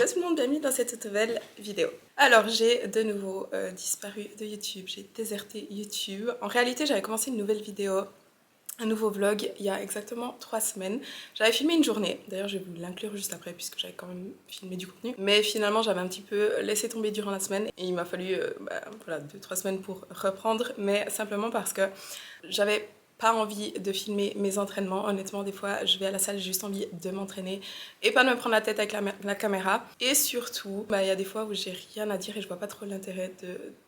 Hello tout le monde, bienvenue dans cette nouvelle vidéo. Alors j'ai de nouveau disparu de YouTube, j'ai déserté YouTube. En réalité j'avais commencé une nouvelle vidéo, un nouveau vlog il y a exactement 3 semaines. J'avais filmé une journée, d'ailleurs je vais vous l'inclure juste après puisque j'avais quand même filmé du contenu. Mais finalement j'avais un petit peu laissé tomber durant la semaine et il m'a fallu voilà, 2-3 semaines pour reprendre. Mais simplement parce que j'avais pas envie de filmer mes entraînements. Honnêtement, des fois, je vais à la salle, j'ai juste envie de m'entraîner et pas de me prendre la tête avec la caméra. Et surtout, il y a des fois où j'ai rien à dire et je vois pas trop l'intérêt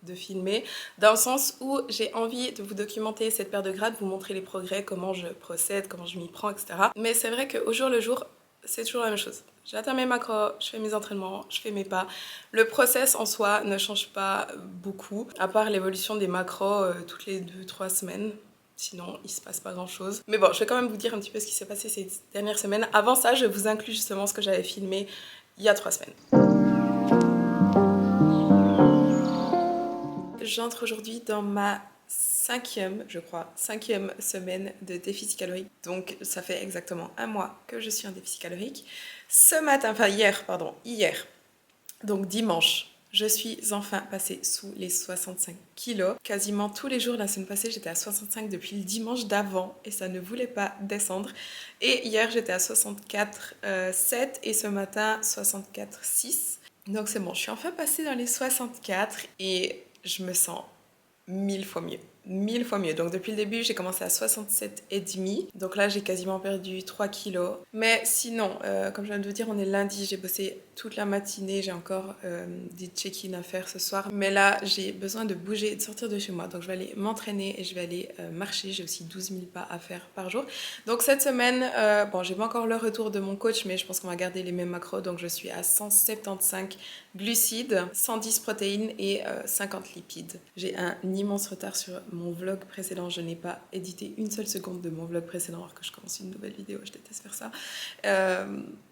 de filmer, dans le sens où j'ai envie de vous documenter cette perte de grade, vous montrer les progrès, comment je procède, comment je m'y prends, etc. Mais c'est vrai qu'au jour le jour, c'est toujours la même chose. J'atteins mes macros, je fais mes entraînements, je fais mes pas. Le process en soi ne change pas beaucoup, à part l'évolution des macros toutes les 2-3 semaines. Sinon, il se passe pas grand chose. Mais bon, je vais quand même vous dire un petit peu ce qui s'est passé ces dernières semaines. Avant ça, je vous inclus justement ce que j'avais filmé il y a 3 semaines. J'entre aujourd'hui dans ma cinquième semaine de déficit calorique. Donc ça fait exactement un mois que je suis en déficit calorique. Ce matin, enfin hier, donc dimanche, je suis enfin passée sous les 65 kilos. Quasiment tous les jours la semaine passée, j'étais à 65 depuis le dimanche d'avant et ça ne voulait pas descendre. Et hier, j'étais à 64,7 et ce matin, 64,6. Donc c'est bon, je suis enfin passée dans les 64 et je me sens 1000 fois mieux. 1000 fois mieux. Donc depuis le début, j'ai commencé à 67,5. Donc là, j'ai quasiment perdu 3 kilos. Mais sinon, comme je viens de vous dire, on est lundi. J'ai bossé toute la matinée. J'ai encore des check-in à faire ce soir. Mais là, j'ai besoin de bouger et de sortir de chez moi. Donc je vais aller m'entraîner et je vais aller marcher. J'ai aussi 12 000 pas à faire par jour. Donc cette semaine, bon, j'ai pas encore le retour de mon coach, mais je pense qu'on va garder les mêmes macros. Donc je suis à 175 glucides, 110 protéines et 50 lipides. J'ai un immense retard sur mon vlog précédent. Je n'ai pas édité une seule seconde de mon vlog précédent alors que je commence une nouvelle vidéo. Je déteste faire ça.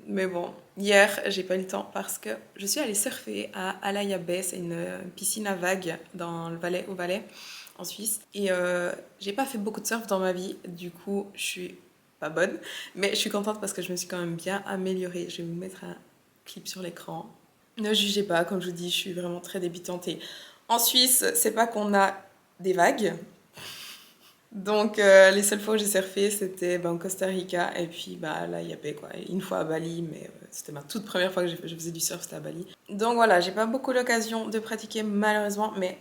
Mais bon, hier, j'ai pas eu le temps parce que je suis allée surfer à Alaya Bay. C'est une piscine à vagues dans le Valais, au Valais, en Suisse. Et j'ai pas fait beaucoup de surf dans ma vie. Du coup, je suis pas bonne. Mais je suis contente parce que je me suis quand même bien améliorée. Je vais vous mettre un clip sur l'écran. Ne jugez pas, comme je vous dis, je suis vraiment très débutante. Et en Suisse, c'est pas qu'on a des vagues. Donc les seules fois où j'ai surfé, c'était en Costa Rica et puis là il y avait quoi, une fois à Bali, mais c'était ma toute première fois que je faisais du surf, c'était à Bali. Donc voilà, j'ai pas beaucoup l'occasion de pratiquer malheureusement, mais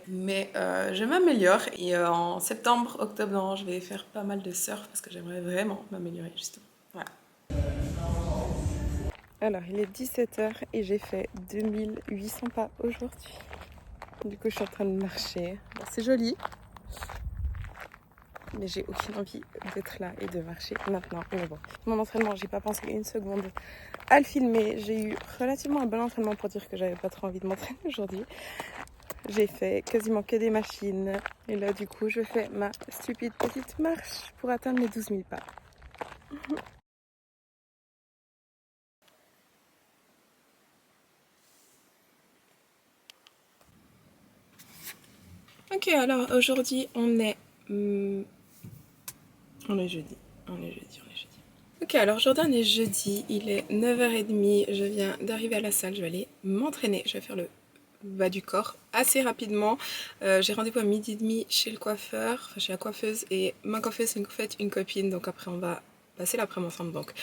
je m'améliore et en septembre, octobre, non, je vais faire pas mal de surf parce que j'aimerais vraiment m'améliorer justement. Voilà. Alors il est 17h et j'ai fait 2800 pas aujourd'hui. Du coup je suis en train de marcher. Bon, c'est joli. Mais j'ai aucune envie d'être là et de marcher maintenant. Mais bon, mon entraînement, j'ai pas pensé une seconde à le filmer. J'ai eu relativement un bon entraînement pour dire que j'avais pas trop envie de m'entraîner aujourd'hui. J'ai fait quasiment que des machines. Et là, du coup, je fais ma stupide petite marche pour atteindre mes 12 000 pas. Ok, alors aujourd'hui, on est jeudi. Ok, alors aujourd'hui on est jeudi, il est 9h30, je viens d'arriver à la salle, je vais aller m'entraîner, je vais faire le bas du corps assez rapidement. J'ai rendez-vous à 12h30 chez le coiffeur, enfin chez la coiffeuse, et ma coiffeuse c'est une copine, donc après on va passer l'après-midi ensemble. Donc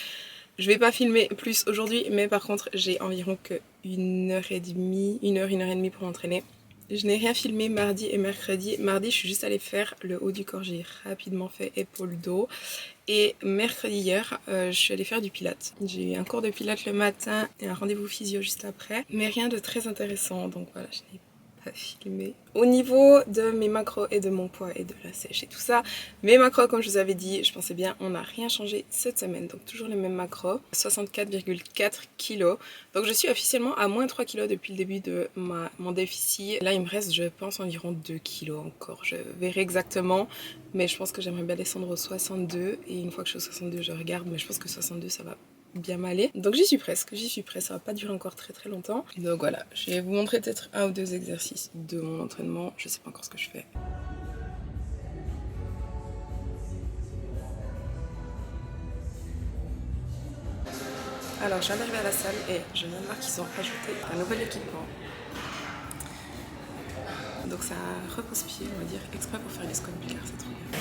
je vais pas filmer plus aujourd'hui, mais par contre j'ai environ que 1h30, 1h30 pour m'entraîner. Je n'ai rien filmé mardi et mercredi. Mardi, je suis juste allée faire le haut du corps. J'ai rapidement fait épaule-dos. Et mercredi hier, je suis allée faire du pilates. J'ai eu un cours de pilates le matin et un rendez-vous physio juste après. Mais rien de très intéressant, donc voilà, je n'ai pas filmé. Au niveau de mes macros et de mon poids et de la sèche et tout ça, mes macros, comme je vous avais dit, je pensais bien, on n'a rien changé cette semaine. Donc toujours les mêmes macros, 64,4 kg. Donc je suis officiellement à moins 3 kg depuis le début de mon déficit. Là, il me reste, je pense, environ 2 kg encore. Je verrai exactement, mais je pense que j'aimerais bien descendre aux 62. Et une fois que je suis au 62, je regarde, mais je pense que 62, ça va bien m'aller. Donc j'y suis presque, ça va pas durer encore très très longtemps. Donc voilà, je vais vous montrer peut-être un ou deux exercices de mon entraînement, je sais pas encore ce que je fais. Alors, je viens d'arriver à la salle et je viens de voir qu'ils ont ajouté un nouvel équipement. Donc, c'est un repose-pied, on va dire, exprès pour faire les squats bulgares, c'est trop bien.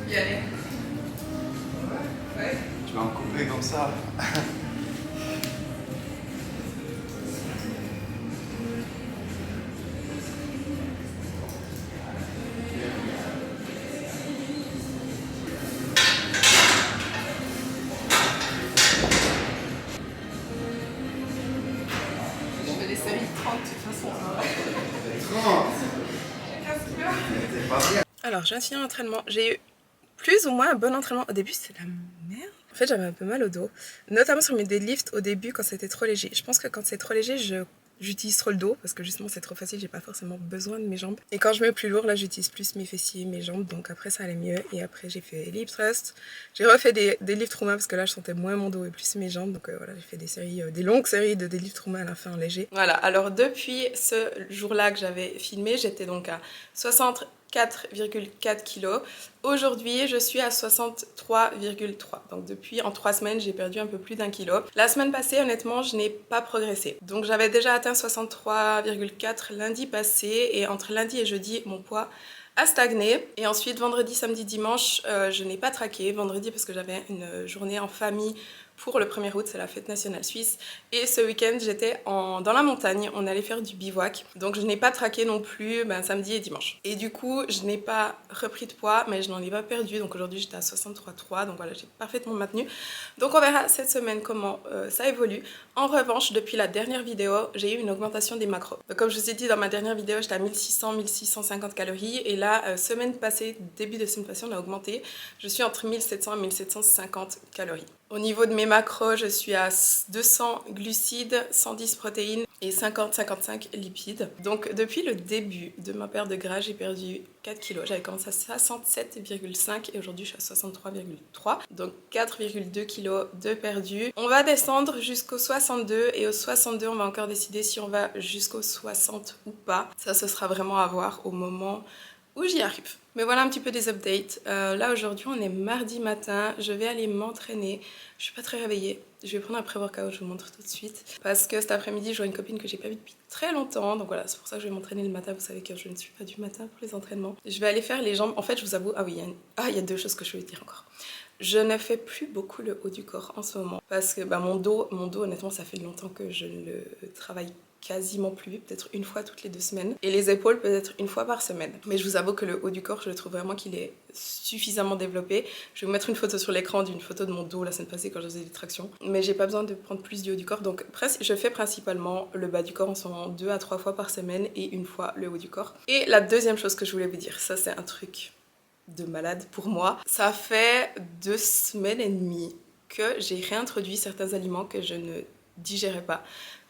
Y aller. Ouais. Tu vas me couper comme ça. Je fais des séries de 30 de toute façon. 30. J'ai 15 kilos. T'es pas bien. Alors, j'ai fini l'entraînement. J'ai eu plus ou moins un bon entraînement. Au début, c'était la merde. En fait, j'avais un peu mal au dos. Notamment sur mes deadlifts au début quand c'était trop léger. Je pense que quand c'est trop léger, j'utilise trop le dos parce que justement c'est trop facile, j'ai pas forcément besoin de mes jambes. Et quand je mets plus lourd, là j'utilise plus mes fessiers, mes jambes, donc après ça allait mieux. Et après j'ai fait hip thrust, j'ai refait des deadlifts roumains parce que là je sentais moins mon dos et plus mes jambes. Donc voilà, j'ai fait des séries, des longues séries de deadlifts roumains à la fin en léger. Voilà, alors depuis ce jour-là que j'avais filmé, j'étais donc à 64,4 kg. Aujourd'hui, je suis à 63,3. Donc depuis, en 3 semaines, j'ai perdu un peu plus d'1 kilo. La semaine passée, honnêtement, je n'ai pas progressé. Donc j'avais déjà atteint 63,4 lundi passé. Et entre lundi et jeudi, mon poids a stagné. Et ensuite, vendredi, samedi, dimanche, je n'ai pas traqué. Vendredi, parce que j'avais une journée en famille pour le 1er août, c'est la fête nationale suisse. Et ce week-end, j'étais dans la montagne, on allait faire du bivouac. Donc je n'ai pas traqué non plus samedi et dimanche. Et du coup, je n'ai pas repris de poids, mais je n'en ai pas perdu. Donc aujourd'hui, j'étais à 63,3. Donc voilà, j'ai parfaitement maintenu. Donc on verra cette semaine comment ça évolue. En revanche, depuis la dernière vidéo, j'ai eu une augmentation des macros. Donc, comme je vous ai dit dans ma dernière vidéo, j'étais à 1600-1650 calories. Et là, semaine passée, début de semaine passée, on a augmenté. Je suis entre 1700 et 1750 calories. Au niveau de mes macros, je suis à 200 glucides, 110 protéines et 50-55 lipides. Donc depuis le début de ma perte de gras, j'ai perdu 4 kilos. J'avais commencé à 67,5 et aujourd'hui je suis à 63,3. Donc 4,2 kilos de perdu. On va descendre jusqu'au 62 et au 62 on va encore décider si on va jusqu'au 60 ou pas. Ça ce sera vraiment à voir au moment où j'y arrive. Mais voilà un petit peu des updates. Là aujourd'hui on est mardi matin, je vais aller m'entraîner. Je suis pas très réveillée. Je vais prendre un pré-workout, je vous montre tout de suite. Parce que cet après-midi je vois une copine que j'ai pas vue depuis très longtemps. Donc voilà, c'est pour ça que je vais m'entraîner le matin. Vous savez que je ne suis pas du matin pour les entraînements. Je vais aller faire les jambes. En fait je vous avoue, ah oui, il y a deux choses que je voulais dire encore. Je ne fais plus beaucoup le haut du corps en ce moment. Parce que mon dos honnêtement ça fait longtemps que je ne le travaille quasiment plus, peut-être une fois toutes les 2 semaines. Et les épaules peut-être une fois par semaine. Mais je vous avoue que le haut du corps, je trouve vraiment qu'il est suffisamment développé. Je vais vous mettre une photo sur l'écran d'une photo de mon dos la semaine passée quand je faisais des tractions. Mais j'ai pas besoin de prendre plus du haut du corps. Donc je fais principalement le bas du corps en ce moment 2 à 3 fois par semaine et une fois le haut du corps. Et la deuxième chose que je voulais vous dire, ça c'est un truc de malade pour moi. Ça fait 2 semaines et demie que j'ai réintroduit certains aliments que je ne digérais pas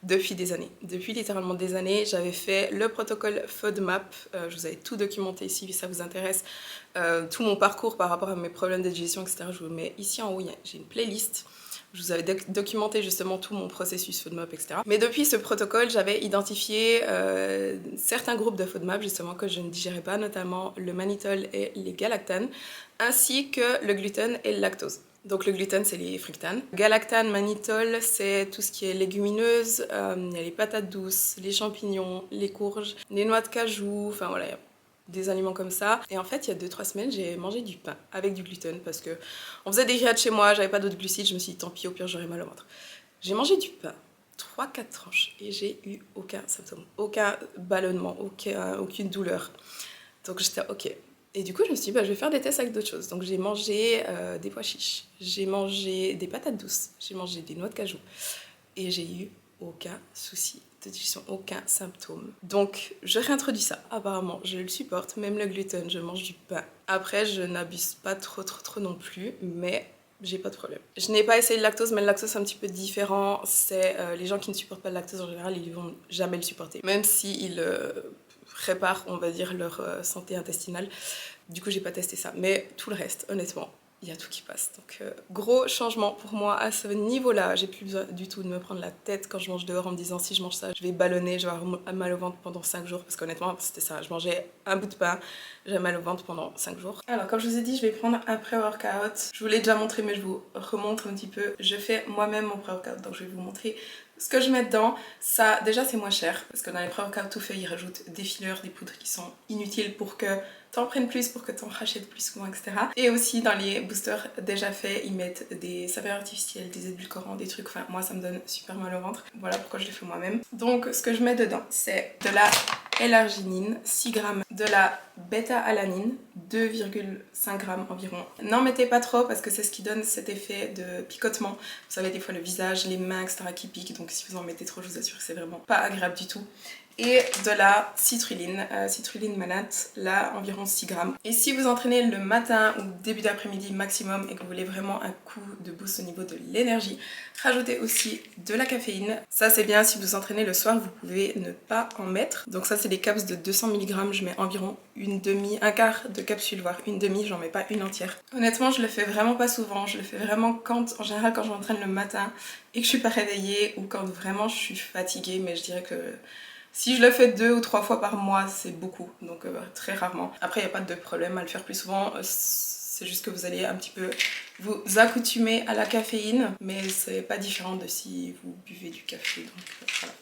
depuis des années. Depuis littéralement des années, j'avais fait le protocole FODMAP. Je vous avais tout documenté ici si ça vous intéresse. Tout mon parcours par rapport à mes problèmes de digestion, etc. Je vous le mets ici en haut, j'ai une playlist. Je vous avais documenté justement tout mon processus FODMAP, etc. Mais depuis ce protocole, j'avais identifié certains groupes de FODMAP justement que je ne digérais pas, notamment le mannitol et les galactanes, ainsi que le gluten et le lactose. Donc le gluten, c'est les fructanes. Galactane, mannitol, c'est tout ce qui est légumineuse. Il y a les patates douces, les champignons, les courges, les noix de cajou, enfin voilà, il y a des aliments comme ça. Et en fait, il y a 2-3 semaines, j'ai mangé du pain avec du gluten parce que on faisait des grillades chez moi, j'avais pas d'autres glucides, je me suis dit tant pis, au pire j'aurais mal au ventre. J'ai mangé du pain, 3-4 tranches, et j'ai eu aucun symptôme, aucun ballonnement, aucune douleur. Donc j'étais ok. Et du coup, je me suis dit, bah, je vais faire des tests avec d'autres choses. Donc j'ai mangé des pois chiches, j'ai mangé des patates douces, j'ai mangé des noix de cajou, et j'ai eu aucun souci de digestion, aucun symptôme. Donc je réintroduis ça. Apparemment, je le supporte, même le gluten, je mange du pain. Après, je n'abuse pas trop non plus, mais j'ai pas de problème. Je n'ai pas essayé le lactose, mais le lactose c'est un petit peu différent. C'est les gens qui ne supportent pas le lactose en général, ils vont jamais le supporter, même s'ils réparent, on va dire, leur santé intestinale. Du coup, j'ai pas testé ça, mais tout le reste, honnêtement, il y a tout qui passe. Donc, gros changement pour moi à ce niveau-là. J'ai plus besoin du tout de me prendre la tête quand je mange dehors en me disant si je mange ça, je vais ballonner, je vais avoir mal au ventre pendant 5 jours. Parce qu'honnêtement, c'était ça. Je mangeais un bout de pain, j'avais mal au ventre pendant 5 jours. Alors, comme je vous ai dit, je vais prendre un pré-workout. Je vous l'ai déjà montré, mais je vous remontre un petit peu. Je fais moi-même mon pré-workout, donc je vais vous montrer ce que je mets dedans. Ça, déjà, c'est moins cher parce que dans les pré-workouts tout fait, ils rajoutent des fillers, des poudres qui sont inutiles pour que t'en prennes plus, pour que t'en rachètes plus souvent, etc. Et aussi dans les boosters déjà faits, ils mettent des saveurs artificielles, des édulcorants, des trucs. Enfin, moi, ça me donne super mal au ventre. Voilà pourquoi je les fais moi-même. Donc, ce que je mets dedans, c'est de la L-arginine, 6 grammes, de la bêta-alanine, 2,5 grammes environ. N'en mettez pas trop parce que c'est ce qui donne cet effet de picotement. Vous savez, des fois le visage, les mains, etc. qui piquent. Donc si vous en mettez trop, je vous assure que c'est vraiment pas agréable du tout. Et de la citrulline, citrulline malate, là environ 6 grammes. Et si vous entraînez le matin ou début d'après-midi maximum et que vous voulez vraiment un coup de boost au niveau de l'énergie, rajoutez aussi de la caféine. Ça c'est bien, si vous entraînez le soir, vous pouvez ne pas en mettre. Donc ça c'est des caps de 200 mg, je mets environ un quart de capsule, voire une demi, j'en mets pas une entière. Honnêtement, je le fais vraiment pas souvent, je le fais vraiment en général quand je m'entraîne le matin et que je suis pas réveillée ou quand vraiment je suis fatiguée, mais je dirais que si je le fais 2 ou 3 fois par mois, c'est beaucoup, donc très rarement. Après, il n'y a pas de problème à le faire plus souvent, c'est juste que vous allez un petit peu vous accoutumer à la caféine, mais c'est pas différent de si vous buvez du café, donc voilà.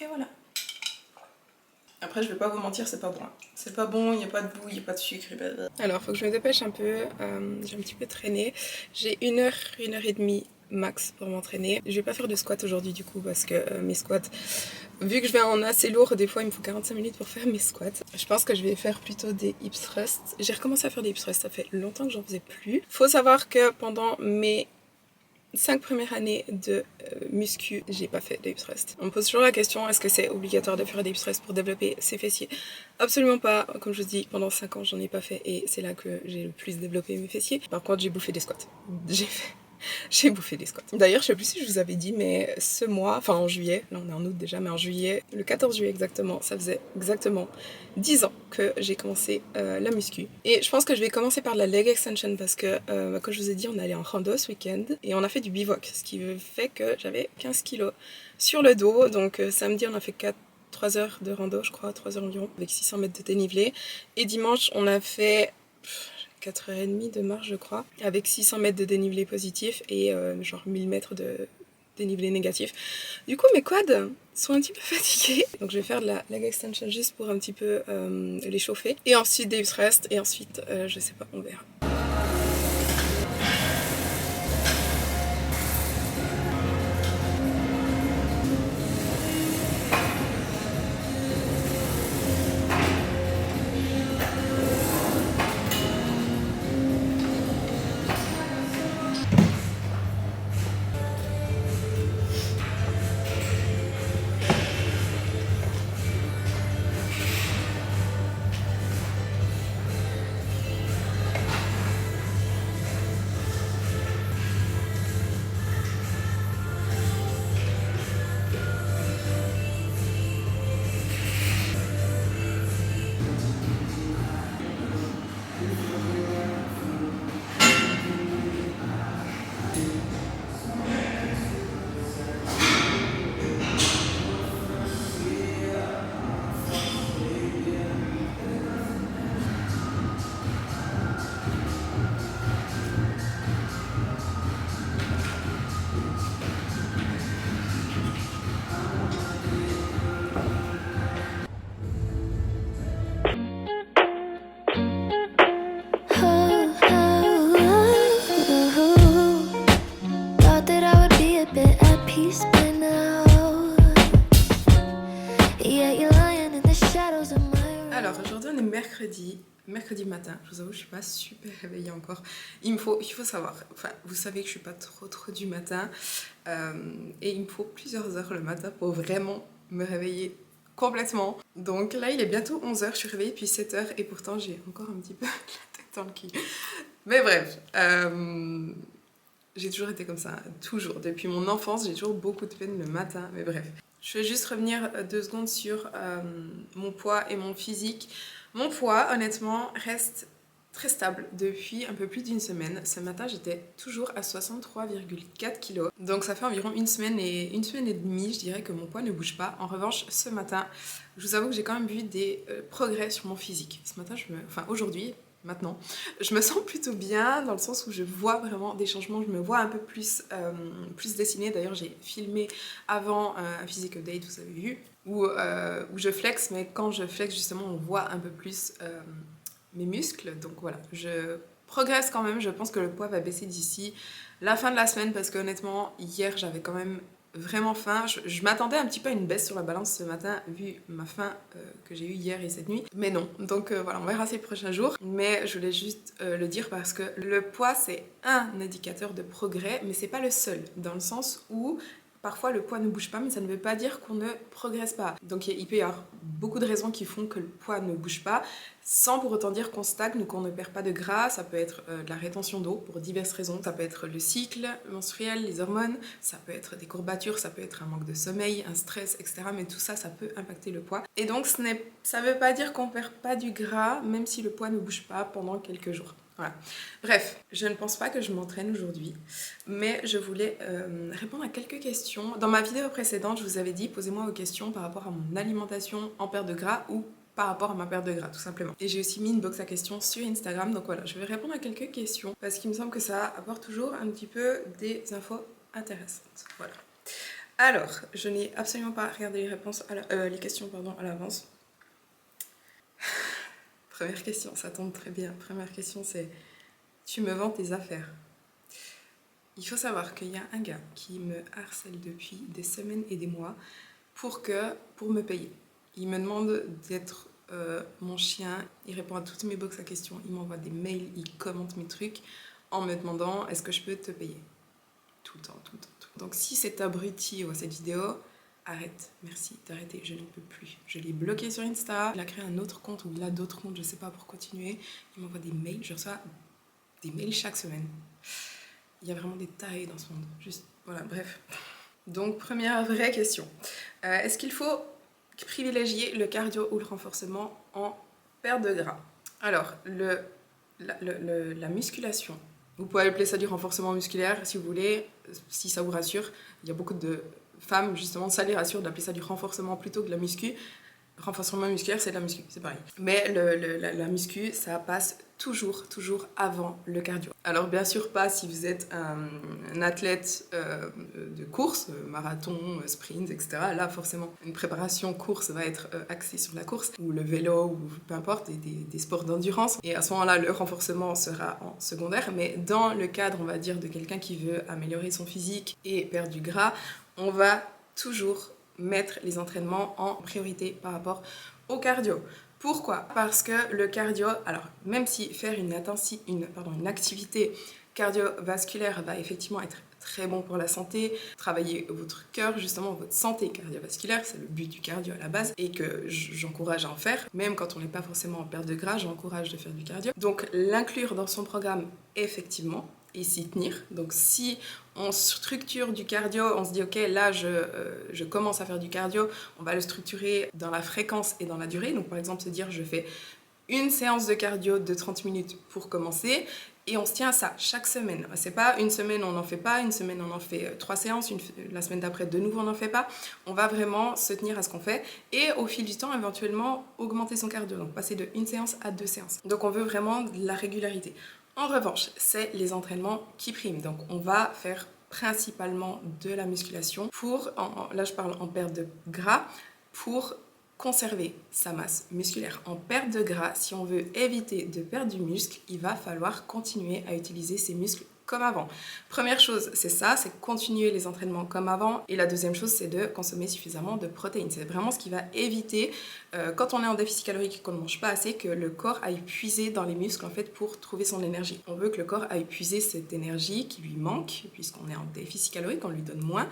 Et voilà. Après, je vais pas vous mentir, c'est pas bon. C'est pas bon, il n'y a pas de bout, il n'y a pas de sucre. Alors, faut que je me dépêche un peu. J'ai un petit peu traîné. J'ai 1 heure et demie max pour m'entraîner. Je vais pas faire de squat aujourd'hui du coup parce que mes squats, vu que je vais en assez lourd, des fois il me faut 45 minutes pour faire mes squats. Je pense que je vais faire plutôt des hip thrusts. J'ai recommencé à faire des hip thrusts, ça fait longtemps que j'en faisais plus. Faut savoir que pendant mes 5 premières années de muscu, j'ai pas fait de hip thrust. On me pose toujours la question, est-ce que c'est obligatoire de faire des hip thrusts pour développer ses fessiers? Absolument pas. Comme je vous dis, pendant 5 ans, j'en ai pas fait et c'est là que j'ai le plus développé mes fessiers. Par contre, j'ai bouffé des squats. J'ai bouffé des squats. D'ailleurs, je sais plus si je vous avais dit, mais ce mois, enfin en juillet, là on est en août déjà, mais en juillet, le 14 juillet exactement, ça faisait exactement 10 ans que j'ai commencé la muscu. Et je pense que je vais commencer par la leg extension parce que, comme je vous ai dit, on est allé en rando ce week-end et on a fait du bivouac, ce qui fait que j'avais 15 kilos sur le dos. Donc samedi, on a fait 3 heures de rando, je crois, 3 heures environ, avec 600 mètres de dénivelé. Et dimanche, on a fait 4h30 de marche, je crois, avec 600 mètres de dénivelé positif et genre 1000 mètres de dénivelé négatif. Du coup, mes quads sont un petit peu fatigués. Donc, je vais faire de la leg extension juste pour un petit peu les chauffer. Et ensuite, des hip thrusts. Et ensuite, je sais pas, on verra. place by now. Yeah, you're lying in the shadows of my room. Alors aujourd'hui on est mercredi matin. Je vous avoue je suis pas super réveillée encore. Il faut savoir, enfin vous savez que je suis pas trop du matin et il me faut plusieurs heures le matin pour vraiment me réveiller complètement. Donc là il est bientôt 11h, je suis réveillée depuis 7h et pourtant j'ai encore un petit peu la tête dans le cul. Mais bref, j'ai toujours été comme ça, toujours. Depuis mon enfance, j'ai toujours beaucoup de peine le matin, mais bref. Je vais juste revenir 2 secondes sur mon poids et mon physique. Mon poids, honnêtement, reste très stable depuis un peu plus d'une semaine. Ce matin, j'étais toujours à 63,4 kg. Donc ça fait environ une semaine et demie, je dirais que mon poids ne bouge pas. En revanche, ce matin, je vous avoue que j'ai quand même vu des progrès sur mon physique. Ce matin, aujourd'hui, maintenant, je me sens plutôt bien dans le sens où je vois vraiment des changements, je me vois un peu plus dessinée. D'ailleurs j'ai filmé avant un physique update, vous avez vu, où je flex, mais quand je flex justement on voit un peu plus mes muscles. Donc voilà, je progresse quand même, je pense que le poids va baisser d'ici la fin de la semaine parce que honnêtement hier j'avais quand même vraiment faim. Je m'attendais un petit peu à une baisse sur la balance ce matin vu ma faim que j'ai eue hier et cette nuit, mais non. Donc voilà, on verra ces prochains jours, mais je voulais juste le dire parce que le poids c'est un indicateur de progrès, mais c'est pas le seul, dans le sens où parfois le poids ne bouge pas, mais ça ne veut pas dire qu'on ne progresse pas. Donc il peut y avoir beaucoup de raisons qui font que le poids ne bouge pas, sans pour autant dire qu'on stagne ou qu'on ne perd pas de gras. Ça peut être de la rétention d'eau pour diverses raisons. Ça peut être le cycle menstruel, les hormones, ça peut être des courbatures, ça peut être un manque de sommeil, un stress, etc. Mais tout ça, ça peut impacter le poids. Et donc ça ne veut pas dire qu'on perd pas du gras, même si le poids ne bouge pas pendant quelques jours. Voilà. Bref, je ne pense pas que je m'entraîne aujourd'hui, mais je voulais répondre à quelques questions. Dans ma vidéo précédente, je vous avais dit, posez-moi vos questions par rapport à mon alimentation en perte de gras ou par rapport à ma perte de gras, tout simplement. Et j'ai aussi mis une box à questions sur Instagram, donc voilà, je vais répondre à quelques questions parce qu'il me semble que ça apporte toujours un petit peu des infos intéressantes. Voilà. Alors, je n'ai absolument pas regardé les questions à l'avance. Première question, ça tombe très bien. Première question, c'est tu me vends tes affaires. Il faut savoir qu'il y a un gars qui me harcèle depuis des semaines et des mois pour me payer. Il me demande d'être mon chien, il répond à toutes mes box à questions, il m'envoie des mails, il commente mes trucs en me demandant est-ce que je peux te payer. Tout le temps. Donc si cet abruti voit cette vidéo, arrête, merci d'arrêter, je n'en peux plus. Je l'ai bloqué sur Insta, il a créé un autre compte ou il a d'autres comptes, je sais pas, pour continuer. Il m'envoie des mails, je reçois des mails chaque semaine. Il y a vraiment des tarés dans ce monde. Juste, voilà, bref. Donc, première vraie question. Est-ce qu'il faut privilégier le cardio ou le renforcement en perte de gras? Alors, la musculation, vous pouvez appeler ça du renforcement musculaire si vous voulez, si ça vous rassure. Il y a beaucoup de femmes, justement, ça les rassure d'appeler ça du renforcement plutôt que de la muscu. Renforcement musculaire, c'est de la muscu, c'est pareil. Mais la muscu, ça passe toujours avant le cardio. Alors bien sûr pas si vous êtes un athlète de course, marathon, sprint, etc. Là forcément une préparation course va être axée sur la course, ou le vélo, ou peu importe, des sports d'endurance. Et à ce moment-là, le renforcement sera en secondaire. Mais dans le cadre, on va dire, de quelqu'un qui veut améliorer son physique et perdre du gras, on va toujours mettre les entraînements en priorité par rapport au cardio. Pourquoi? Parce que le cardio, alors même si faire une activité cardiovasculaire va effectivement être très bon pour la santé, travailler votre cœur, justement votre santé cardiovasculaire, c'est le but du cardio à la base et que j'encourage à en faire, même quand on n'est pas forcément en perte de gras, j'encourage de faire du cardio. Donc l'inclure dans son programme effectivement et s'y tenir. Donc si on structure du cardio, on se dit ok là je commence à faire du cardio, on va le structurer dans la fréquence et dans la durée. Donc par exemple se dire je fais une séance de cardio de 30 minutes pour commencer et on se tient à ça chaque semaine. C'est pas une semaine on n'en fait pas, une semaine on en fait 3 séances, la semaine d'après de nouveau on n'en fait pas. On va vraiment se tenir à ce qu'on fait et au fil du temps éventuellement augmenter son cardio, donc passer de 1 séance à 2 séances. Donc on veut vraiment de la régularité. En revanche, c'est les entraînements qui priment. Donc on va faire principalement de la musculation là je parle en perte de gras, pour conserver sa masse musculaire. En perte de gras, si on veut éviter de perdre du muscle, il va falloir continuer à utiliser ses muscles comme avant. Première chose, c'est ça, c'est continuer les entraînements comme avant. Et la deuxième chose, c'est de consommer suffisamment de protéines. C'est vraiment ce qui va éviter, quand on est en déficit calorique et qu'on ne mange pas assez, que le corps aille puiser dans les muscles en fait pour trouver son énergie. On veut que le corps aille puiser cette énergie qui lui manque, puisqu'on est en déficit calorique, on lui donne moins,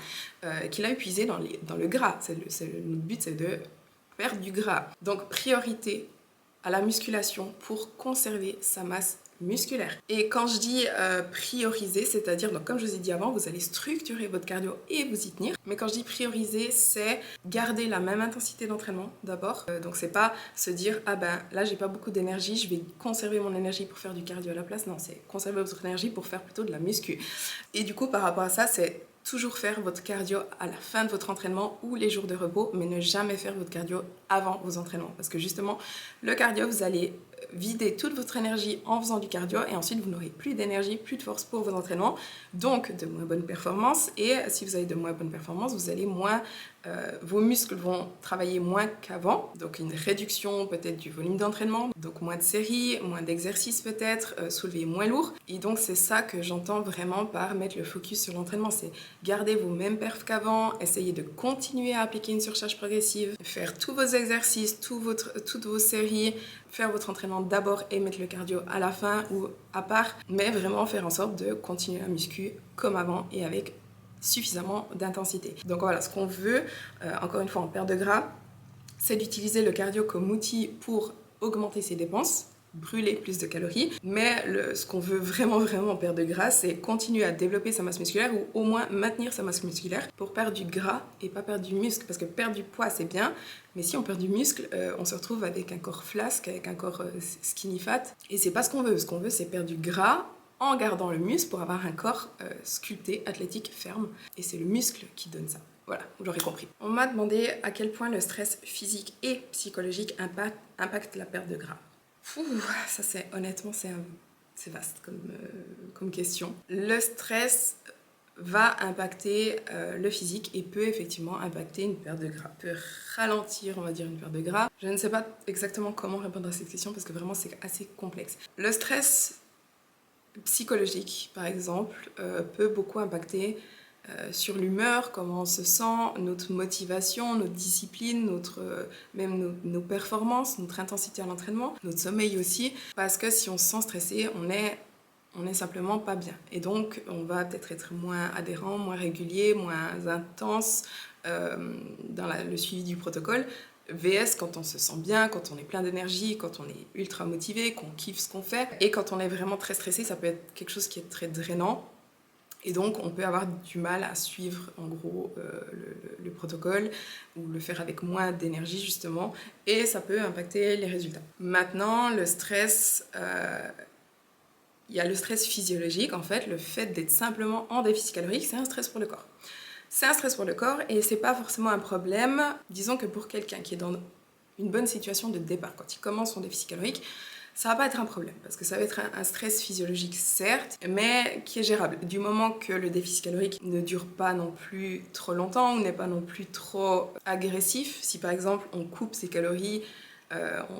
qu'il aille puiser dans le gras. Notre but, c'est de perdre du gras. Donc, priorité à la musculation pour conserver sa masse musculaire. Et quand je dis prioriser, c'est-à-dire, donc comme je vous ai dit avant, vous allez structurer votre cardio et vous y tenir. Mais quand je dis prioriser, c'est garder la même intensité d'entraînement d'abord. Donc c'est pas se dire, ah ben là j'ai pas beaucoup d'énergie, je vais conserver mon énergie pour faire du cardio à la place. Non, c'est conserver votre énergie pour faire plutôt de la muscu. Et du coup, par rapport à ça, c'est toujours faire votre cardio à la fin de votre entraînement ou les jours de repos, mais ne jamais faire votre cardio avant vos entraînements. Parce que justement, le cardio, vous allez vider toute votre énergie en faisant du cardio et ensuite vous n'aurez plus d'énergie, plus de force pour vos entraînements, donc de moins bonnes performances. Et si vous avez de moins bonnes performances, vous allez moins, vos muscles vont travailler moins qu'avant, donc une réduction peut-être du volume d'entraînement, donc moins de séries, moins d'exercices peut-être, soulever moins lourd. Et donc c'est ça que j'entends vraiment par mettre le focus sur l'entraînement, c'est garder vos mêmes perfs qu'avant, essayer de continuer à appliquer une surcharge progressive, faire tous vos exercices, toutes vos séries, faire votre entraînement d'abord et mettre le cardio à la fin ou à part, mais vraiment faire en sorte de continuer la muscu comme avant et avec suffisamment d'intensité. Donc voilà, ce qu'on veut, encore une fois en perte de gras, c'est d'utiliser le cardio comme outil pour augmenter ses dépenses, brûler plus de calories, mais ce qu'on veut vraiment en perte de gras, c'est continuer à développer sa masse musculaire ou au moins maintenir sa masse musculaire pour perdre du gras et pas perdre du muscle, parce que perdre du poids c'est bien, mais si on perd du muscle, on se retrouve avec un corps flasque, avec un corps skinny fat, et c'est pas ce qu'on veut. Ce qu'on veut, c'est perdre du gras en gardant le muscle pour avoir un corps sculpté, athlétique, ferme, et c'est le muscle qui donne ça. Voilà, vous l'aurez compris. On m'a demandé à quel point le stress physique et psychologique impacte la perte de gras. Ça c'est honnêtement c'est vaste comme question. Le stress va impacter le physique et peut effectivement impacter une perte de gras, peut ralentir on va dire une perte de gras. Je ne sais pas exactement comment répondre à cette question parce que vraiment c'est assez complexe. Le stress psychologique par exemple peut beaucoup impacter sur l'humeur, comment on se sent, notre motivation, notre discipline, même nos performances, notre intensité à l'entraînement, notre sommeil aussi, parce que si on se sent stressé, on est simplement pas bien. Et donc, on va peut-être être moins adhérent, moins régulier, moins intense dans le suivi du protocole. VS quand on se sent bien, quand on est plein d'énergie, quand on est ultra motivé, qu'on kiffe ce qu'on fait. Et quand on est vraiment très stressé, ça peut être quelque chose qui est très drainant. Et donc, on peut avoir du mal à suivre, en gros, le protocole ou le faire avec moins d'énergie, justement. Et ça peut impacter les résultats. Maintenant, le stress, il y a le stress physiologique, en fait. Le fait d'être simplement en déficit calorique, c'est un stress pour le corps. C'est un stress pour le corps et c'est pas forcément un problème. Disons que pour quelqu'un qui est dans une bonne situation de départ, quand il commence son déficit calorique, ça va pas être un problème, parce que ça va être un stress physiologique certes, mais qui est gérable. Du moment que le déficit calorique ne dure pas non plus trop longtemps, ou n'est pas non plus trop agressif, si par exemple on coupe ses calories,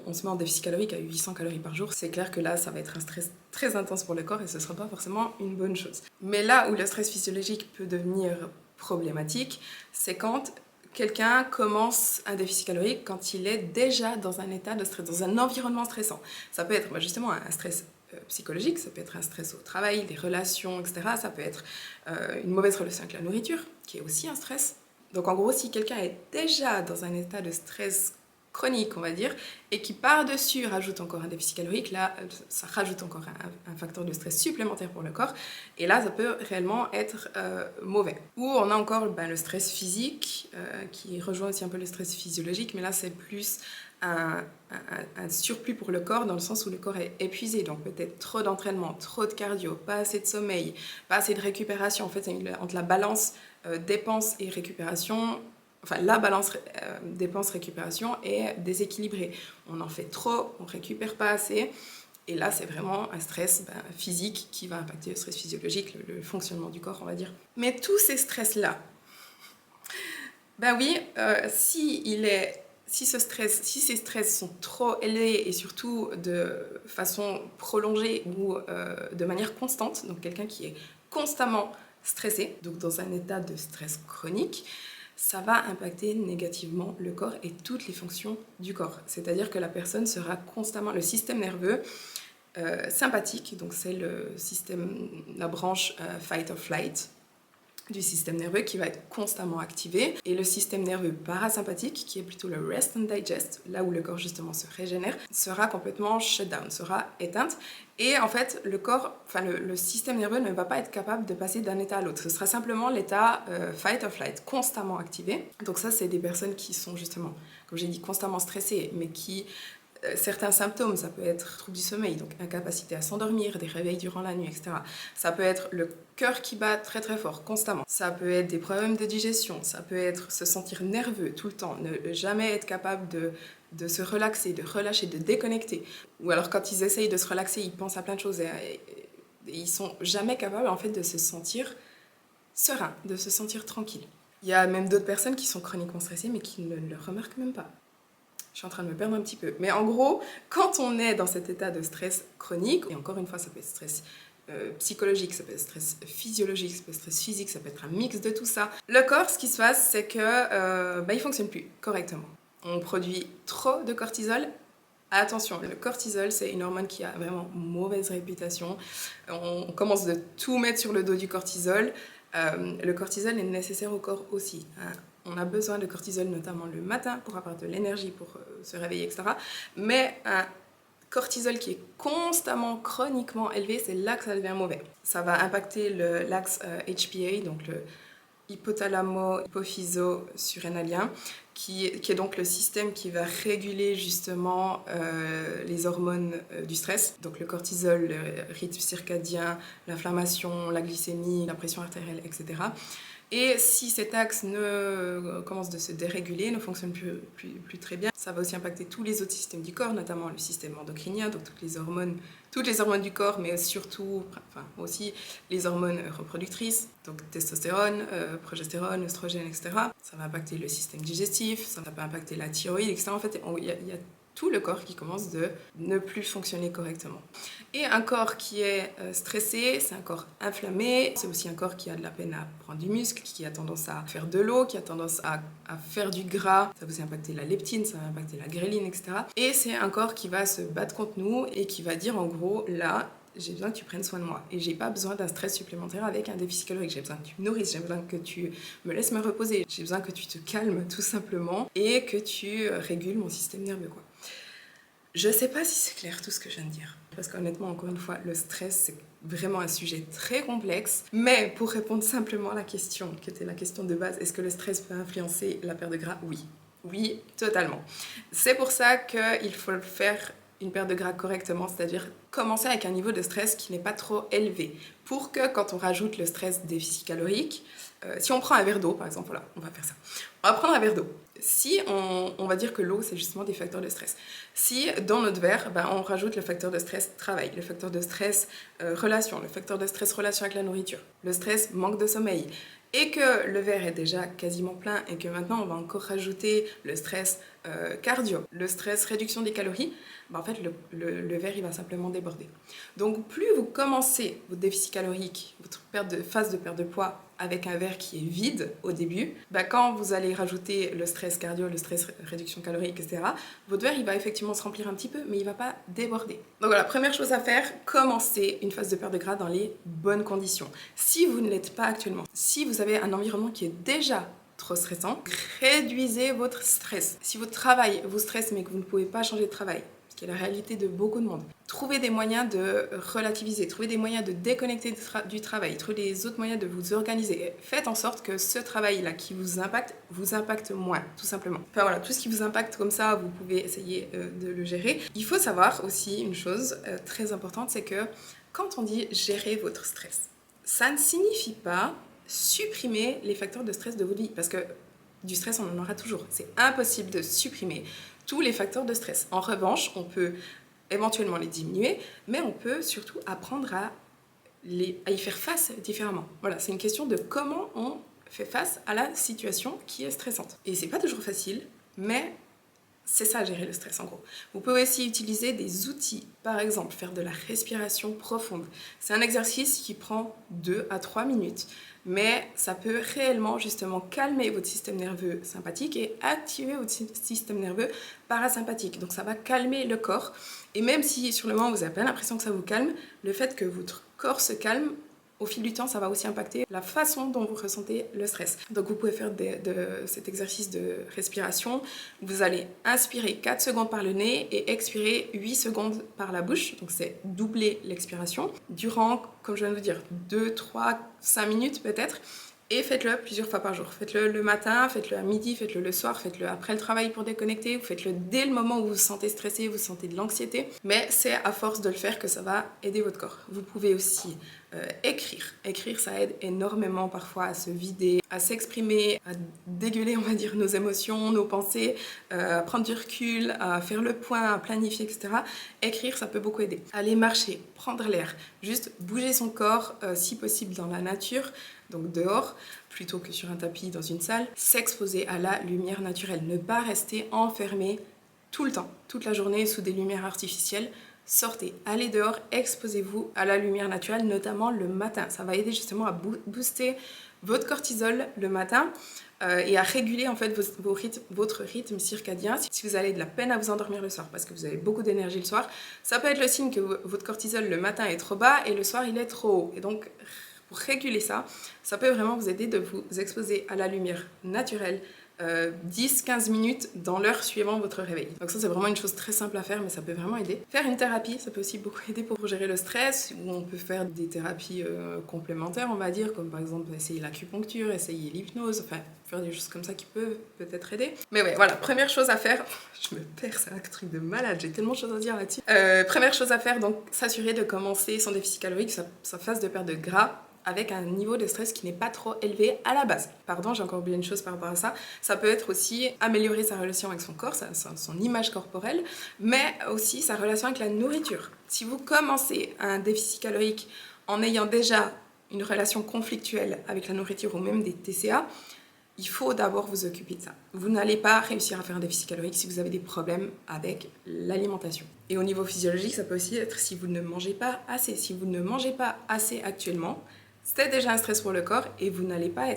on se met en déficit calorique à 800 calories par jour, c'est clair que là ça va être un stress très intense pour le corps et ce sera pas forcément une bonne chose. Mais là où le stress physiologique peut devenir problématique, c'est quand quelqu'un commence un déficit calorique quand il est déjà dans un état de stress, dans un environnement stressant. Ça peut être justement un stress psychologique, ça peut être un stress au travail, des relations, etc. Ça peut être une mauvaise relation avec la nourriture, qui est aussi un stress. Donc en gros, si quelqu'un est déjà dans un état de stress chronique, on va dire, et qui par-dessus rajoute encore un déficit calorique, là, ça rajoute encore un facteur de stress supplémentaire pour le corps, et là, ça peut réellement être mauvais. Ou on a encore le stress physique, qui rejoint aussi un peu le stress physiologique, mais là, c'est plus un surplus pour le corps, dans le sens où le corps est épuisé, donc peut-être trop d'entraînement, trop de cardio, pas assez de sommeil, pas assez de récupération. En fait, c'est entre la balance dépenses et récupération, enfin la balance dépenses-récupération est déséquilibrée. On en fait trop, on récupère pas assez, et là c'est vraiment un stress physique qui va impacter le stress physiologique, le fonctionnement du corps, on va dire. Mais tous ces stress-là, oui, si ces stress sont trop élevés et surtout de façon prolongée ou de manière constante, donc quelqu'un qui est constamment stressé, donc dans un état de stress chronique, ça va impacter négativement le corps et toutes les fonctions du corps. C'est-à-dire que la personne sera constamment, le système nerveux sympathique, donc c'est la branche fight or flight du système nerveux qui va être constamment activé, et le système nerveux parasympathique, qui est plutôt le rest and digest, là où le corps justement se régénère, sera complètement shut down, sera éteinte, et en fait le système nerveux ne va pas être capable de passer d'un état à l'autre. Ce sera simplement l'état fight or flight, constamment activé. Donc ça, c'est des personnes qui sont justement, comme j'ai dit, constamment stressées, mais qui certains symptômes, ça peut être trouble du sommeil, donc incapacité à s'endormir, des réveils durant la nuit, etc. Ça peut être le cœur qui bat très très fort, constamment. Ça peut être des problèmes de digestion, ça peut être se sentir nerveux tout le temps, ne jamais être capable de se relaxer, de relâcher, de déconnecter. Ou alors quand ils essayent de se relaxer, ils pensent à plein de choses et ils sont jamais capables en fait de se sentir serein, de se sentir tranquille. Il y a même d'autres personnes qui sont chroniquement stressées mais qui ne le remarquent même pas. Je suis en train de me perdre un petit peu. Mais en gros, quand on est dans cet état de stress chronique, et encore une fois, ça peut être stress psychologique, ça peut être stress physiologique, ça peut être stress physique, ça peut être un mix de tout ça. Le corps, ce qui se passe, c'est que il fonctionne plus correctement. On produit trop de cortisol. Attention, le cortisol, c'est une hormone qui a vraiment mauvaise réputation. On commence de tout mettre sur le dos du cortisol. Le cortisol est nécessaire au corps aussi. Hein. On a besoin de cortisol notamment le matin pour avoir de l'énergie, pour se réveiller, etc. Mais un cortisol qui est constamment, chroniquement élevé, c'est là que ça devient mauvais. Ça va impacter l'axe HPA, donc le hypothalamo-hypophyso-surrénalien, qui est donc le système qui va réguler justement les hormones du stress. Donc le cortisol, le rythme circadien, l'inflammation, la glycémie, la pression artérielle, etc. Et si cet axe commence de se déréguler, ne fonctionne plus très bien, ça va aussi impacter tous les autres systèmes du corps, notamment le système endocrinien, donc toutes les hormones du corps, mais surtout, aussi les hormones reproductrices, donc testostérone, progestérone, oestrogène, etc. Ça va impacter le système digestif, ça va impacter la thyroïde, etc. En fait, il y a tout le corps qui commence de ne plus fonctionner correctement. Et un corps qui est stressé, c'est un corps inflammé, c'est aussi un corps qui a de la peine à prendre du muscle, qui a tendance à faire de l'eau, qui a tendance à faire du gras, ça va aussi impacter la leptine, ça va impacter la gréline, etc. Et c'est un corps qui va se battre contre nous et qui va dire en gros, là, j'ai besoin que tu prennes soin de moi et j'ai pas besoin d'un stress supplémentaire avec un déficit calorique, j'ai besoin que tu me nourrisses, j'ai besoin que tu me laisses me reposer, j'ai besoin que tu te calmes tout simplement et que tu régules mon système nerveux, quoi. Je sais pas si c'est clair tout ce que je viens de dire, parce qu'honnêtement, encore une fois, le stress, c'est vraiment un sujet très complexe. Mais pour répondre simplement à la question, qui était la question de base, est-ce que le stress peut influencer la perte de gras? Oui. Oui, totalement. C'est pour ça qu'il faut faire une perte de gras correctement, c'est-à-dire commencer avec un niveau de stress qui n'est pas trop élevé, pour que quand on rajoute le stress déficit calorique, si on prend un verre d'eau, par exemple, voilà, on va faire ça. On va prendre un verre d'eau. Si on va dire que l'eau, c'est justement des facteurs de stress. Si dans notre verre, on rajoute le facteur de stress travail, le facteur de stress relation, le facteur de stress relation avec la nourriture, le stress manque de sommeil, et que le verre est déjà quasiment plein et que maintenant on va encore rajouter le stress cardio, le stress réduction des calories, en fait le verre il va simplement déborder. Donc plus vous commencez votre déficit calorique, votre phase de perte de poids avec un verre qui est vide au début, quand vous allez rajouter le stress cardio, le stress réduction calorique, etc., votre verre il va effectivement se remplir un petit peu, mais il ne va pas déborder. Donc voilà, première chose à faire, commencez une phase de perte de gras dans les bonnes conditions. Si vous ne l'êtes pas actuellement, si vous avez un environnement qui est déjà trop stressant, réduisez votre stress. Si votre travail vous stresse mais que vous ne pouvez pas changer de travail, ce qui est la réalité de beaucoup de monde, trouvez des moyens de relativiser, trouvez des moyens de déconnecter du travail, trouvez des autres moyens de vous organiser. Faites en sorte que ce travail-là qui vous impacte moins, tout simplement. Enfin voilà, tout ce qui vous impacte comme ça, vous pouvez essayer de le gérer. Il faut savoir aussi une chose très importante, c'est que quand on dit gérer votre stress, ça ne signifie pas supprimer les facteurs de stress de votre vie, parce que du stress, on en aura toujours. C'est impossible de supprimer tous les facteurs de stress. En revanche, on peut éventuellement les diminuer, mais on peut surtout apprendre à y faire face différemment. Voilà, c'est une question de comment on fait face à la situation qui est stressante. Et c'est pas toujours facile, mais C'est ça, gérer le stress en gros. Vous pouvez aussi utiliser des outils, par exemple faire de la respiration profonde. C'est un exercice qui prend 2 à 3 minutes, mais ça peut réellement justement calmer votre système nerveux sympathique et activer votre système nerveux parasympathique. Donc ça va calmer le corps. Et même si sur le moment vous n'avez pas l'impression que ça vous calme, le fait que votre corps se calme, au fil du temps, ça va aussi impacter la façon dont vous ressentez le stress. Donc vous pouvez faire cet exercice de respiration. Vous allez inspirer 4 secondes par le nez et expirer 8 secondes par la bouche. Donc c'est doubler l'expiration. Durant, comme je viens de vous dire, 2, 3, 5 minutes peut-être. Et faites-le plusieurs fois par jour. Faites-le le matin, faites-le à midi, faites-le le soir, faites-le après le travail pour déconnecter, ou faites-le dès le moment où vous vous sentez stressé, vous sentez de l'anxiété. Mais c'est à force de le faire que ça va aider votre corps. Vous pouvez aussi écrire. Écrire, ça aide énormément parfois à se vider, à s'exprimer, à dégueuler, on va dire, nos émotions, nos pensées, à prendre du recul, à faire le point, à planifier, etc. Écrire, ça peut beaucoup aider. Aller marcher, prendre l'air, juste bouger son corps, si possible dans la nature, donc dehors, plutôt que sur un tapis dans une salle, s'exposer à la lumière naturelle, ne pas rester enfermé tout le temps, toute la journée sous des lumières artificielles. Sortez, allez dehors, exposez-vous à la lumière naturelle, notamment le matin. Ça va aider justement à booster votre cortisol le matin et à réguler en fait votre rythme circadien. Si vous avez de la peine à vous endormir le soir parce que vous avez beaucoup d'énergie le soir, ça peut être le signe que votre cortisol le matin est trop bas et le soir il est trop haut. Et donc pour réguler ça, ça peut vraiment vous aider de vous exposer à la lumière naturelle 10-15 minutes dans l'heure suivant votre réveil. Donc ça c'est vraiment une chose très simple à faire mais ça peut vraiment aider. Faire une thérapie, ça peut aussi beaucoup aider pour gérer le stress, ou on peut faire des thérapies complémentaires on va dire, comme par exemple essayer l'acupuncture, essayer l'hypnose, enfin faire des choses comme ça qui peuvent peut-être aider. Mais ouais, voilà, première chose à faire, je me perds, c'est un truc de malade, j'ai tellement de choses à dire là-dessus. Première chose à faire, donc s'assurer de commencer son déficit calorique, sa phase de perte de gras, avec un niveau de stress qui n'est pas trop élevé à la base. Pardon, j'ai encore oublié une chose par rapport à ça. Ça peut être aussi améliorer sa relation avec son corps, son image corporelle, mais aussi sa relation avec la nourriture. Si vous commencez un déficit calorique en ayant déjà une relation conflictuelle avec la nourriture ou même des TCA, il faut d'abord vous occuper de ça. Vous n'allez pas réussir à faire un déficit calorique si vous avez des problèmes avec l'alimentation. Et au niveau physiologique, ça peut aussi être si vous ne mangez pas assez. Si vous ne mangez pas assez actuellement, c'est déjà un stress pour le corps et vous n'allez pas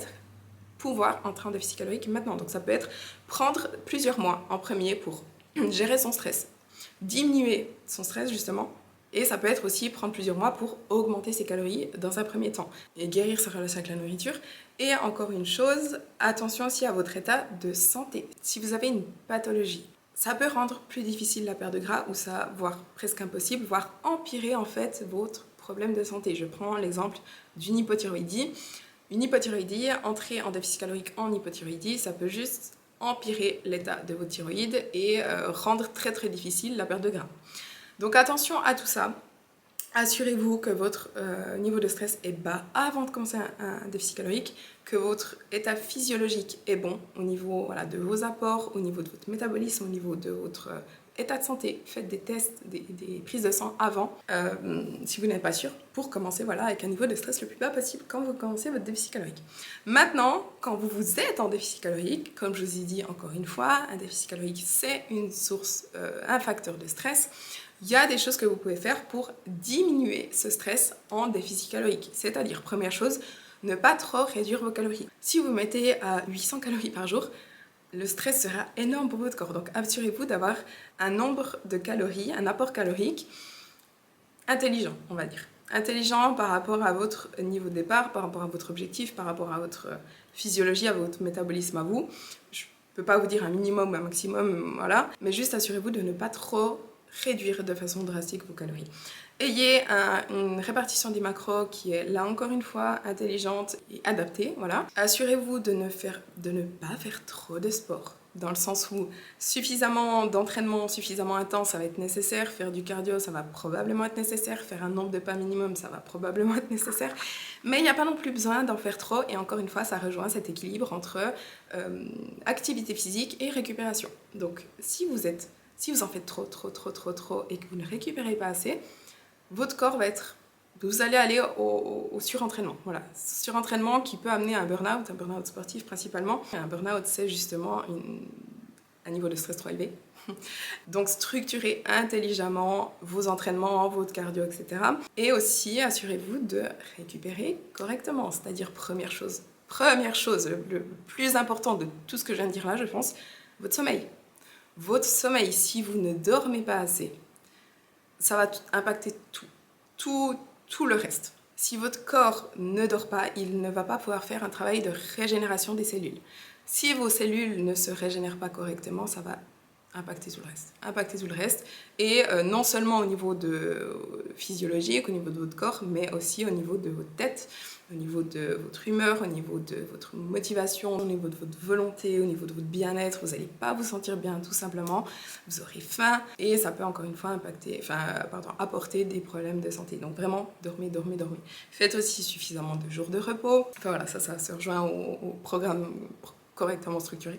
pouvoir entrer en déficit calorique maintenant. Donc ça peut être prendre plusieurs mois en premier pour gérer son stress, diminuer son stress justement, et ça peut être aussi prendre plusieurs mois pour augmenter ses calories dans un premier temps et guérir sa relation avec la nourriture. Et encore une chose, attention aussi à votre état de santé. Si vous avez une pathologie, ça peut rendre plus difficile la perte de gras ou ça, voire presque impossible, voire empirer en fait votre problème de santé. Je prends l'exemple d'une hypothyroïdie. Une hypothyroïdie, entrer en déficit calorique en hypothyroïdie, ça peut juste empirer l'état de votre thyroïde et rendre très très difficile la perte de gras. Donc attention à tout ça. Assurez-vous que votre niveau de stress est bas avant de commencer un déficit calorique, que votre état physiologique est bon au niveau de vos apports, au niveau de votre métabolisme, au niveau de votre état de santé. Faites des tests, des prises de sang avant, si vous n'êtes pas sûr, pour commencer avec un niveau de stress le plus bas possible quand vous commencez votre déficit calorique. Maintenant, quand vous êtes en déficit calorique, comme je vous ai dit encore une fois, un déficit calorique c'est une source, un facteur de stress. Il y a des choses que vous pouvez faire pour diminuer ce stress en déficit calorique. C'est-à-dire, première chose, ne pas trop réduire vos calories. Si vous mettez à 800 calories par jour, le stress sera énorme pour votre corps. Donc assurez-vous d'avoir un nombre de calories, un apport calorique intelligent, on va dire. Intelligent par rapport à votre niveau de départ, par rapport à votre objectif, par rapport à votre physiologie, à votre métabolisme à vous. Je ne peux pas vous dire un minimum ou un maximum, voilà. Mais juste assurez-vous de ne pas trop réduire de façon drastique vos calories. Ayez une répartition des macros qui est là encore une fois intelligente et adaptée, voilà. Assurez-vous de ne pas faire trop de sport, dans le sens où suffisamment d'entraînement, suffisamment intense, ça va être nécessaire. Faire du cardio, ça va probablement être nécessaire. Faire un nombre de pas minimum, ça va probablement être nécessaire. Mais il n'y a pas non plus besoin d'en faire trop. Et encore une fois, ça rejoint cet équilibre entre activité physique et récupération. Donc, si vous en faites trop et que vous ne récupérez pas assez, votre corps vous allez aller au surentraînement. Voilà, surentraînement qui peut amener à un burn-out sportif principalement. Un burn-out, c'est justement un niveau de stress trop élevé. Donc structurez intelligemment vos entraînements, votre cardio, etc. Et aussi assurez-vous de récupérer correctement. C'est-à-dire première chose, le plus important de tout ce que je viens de dire là, je pense, votre sommeil. Votre sommeil, si vous ne dormez pas assez, ça va impacter tout le reste. Si votre corps ne dort pas, il ne va pas pouvoir faire un travail de régénération des cellules. Si vos cellules ne se régénèrent pas correctement, ça va impacter tout le reste. Et non seulement au niveau physiologique, au niveau de votre corps, mais aussi au niveau de votre tête, au niveau de votre humeur, au niveau de votre motivation, au niveau de votre volonté, au niveau de votre bien-être. Vous n'allez pas vous sentir bien tout simplement. Vous aurez faim et ça peut encore une fois apporter des problèmes de santé. Donc vraiment, dormez. Faites aussi suffisamment de jours de repos. Enfin voilà, ça se rejoint au programme correctement structuré.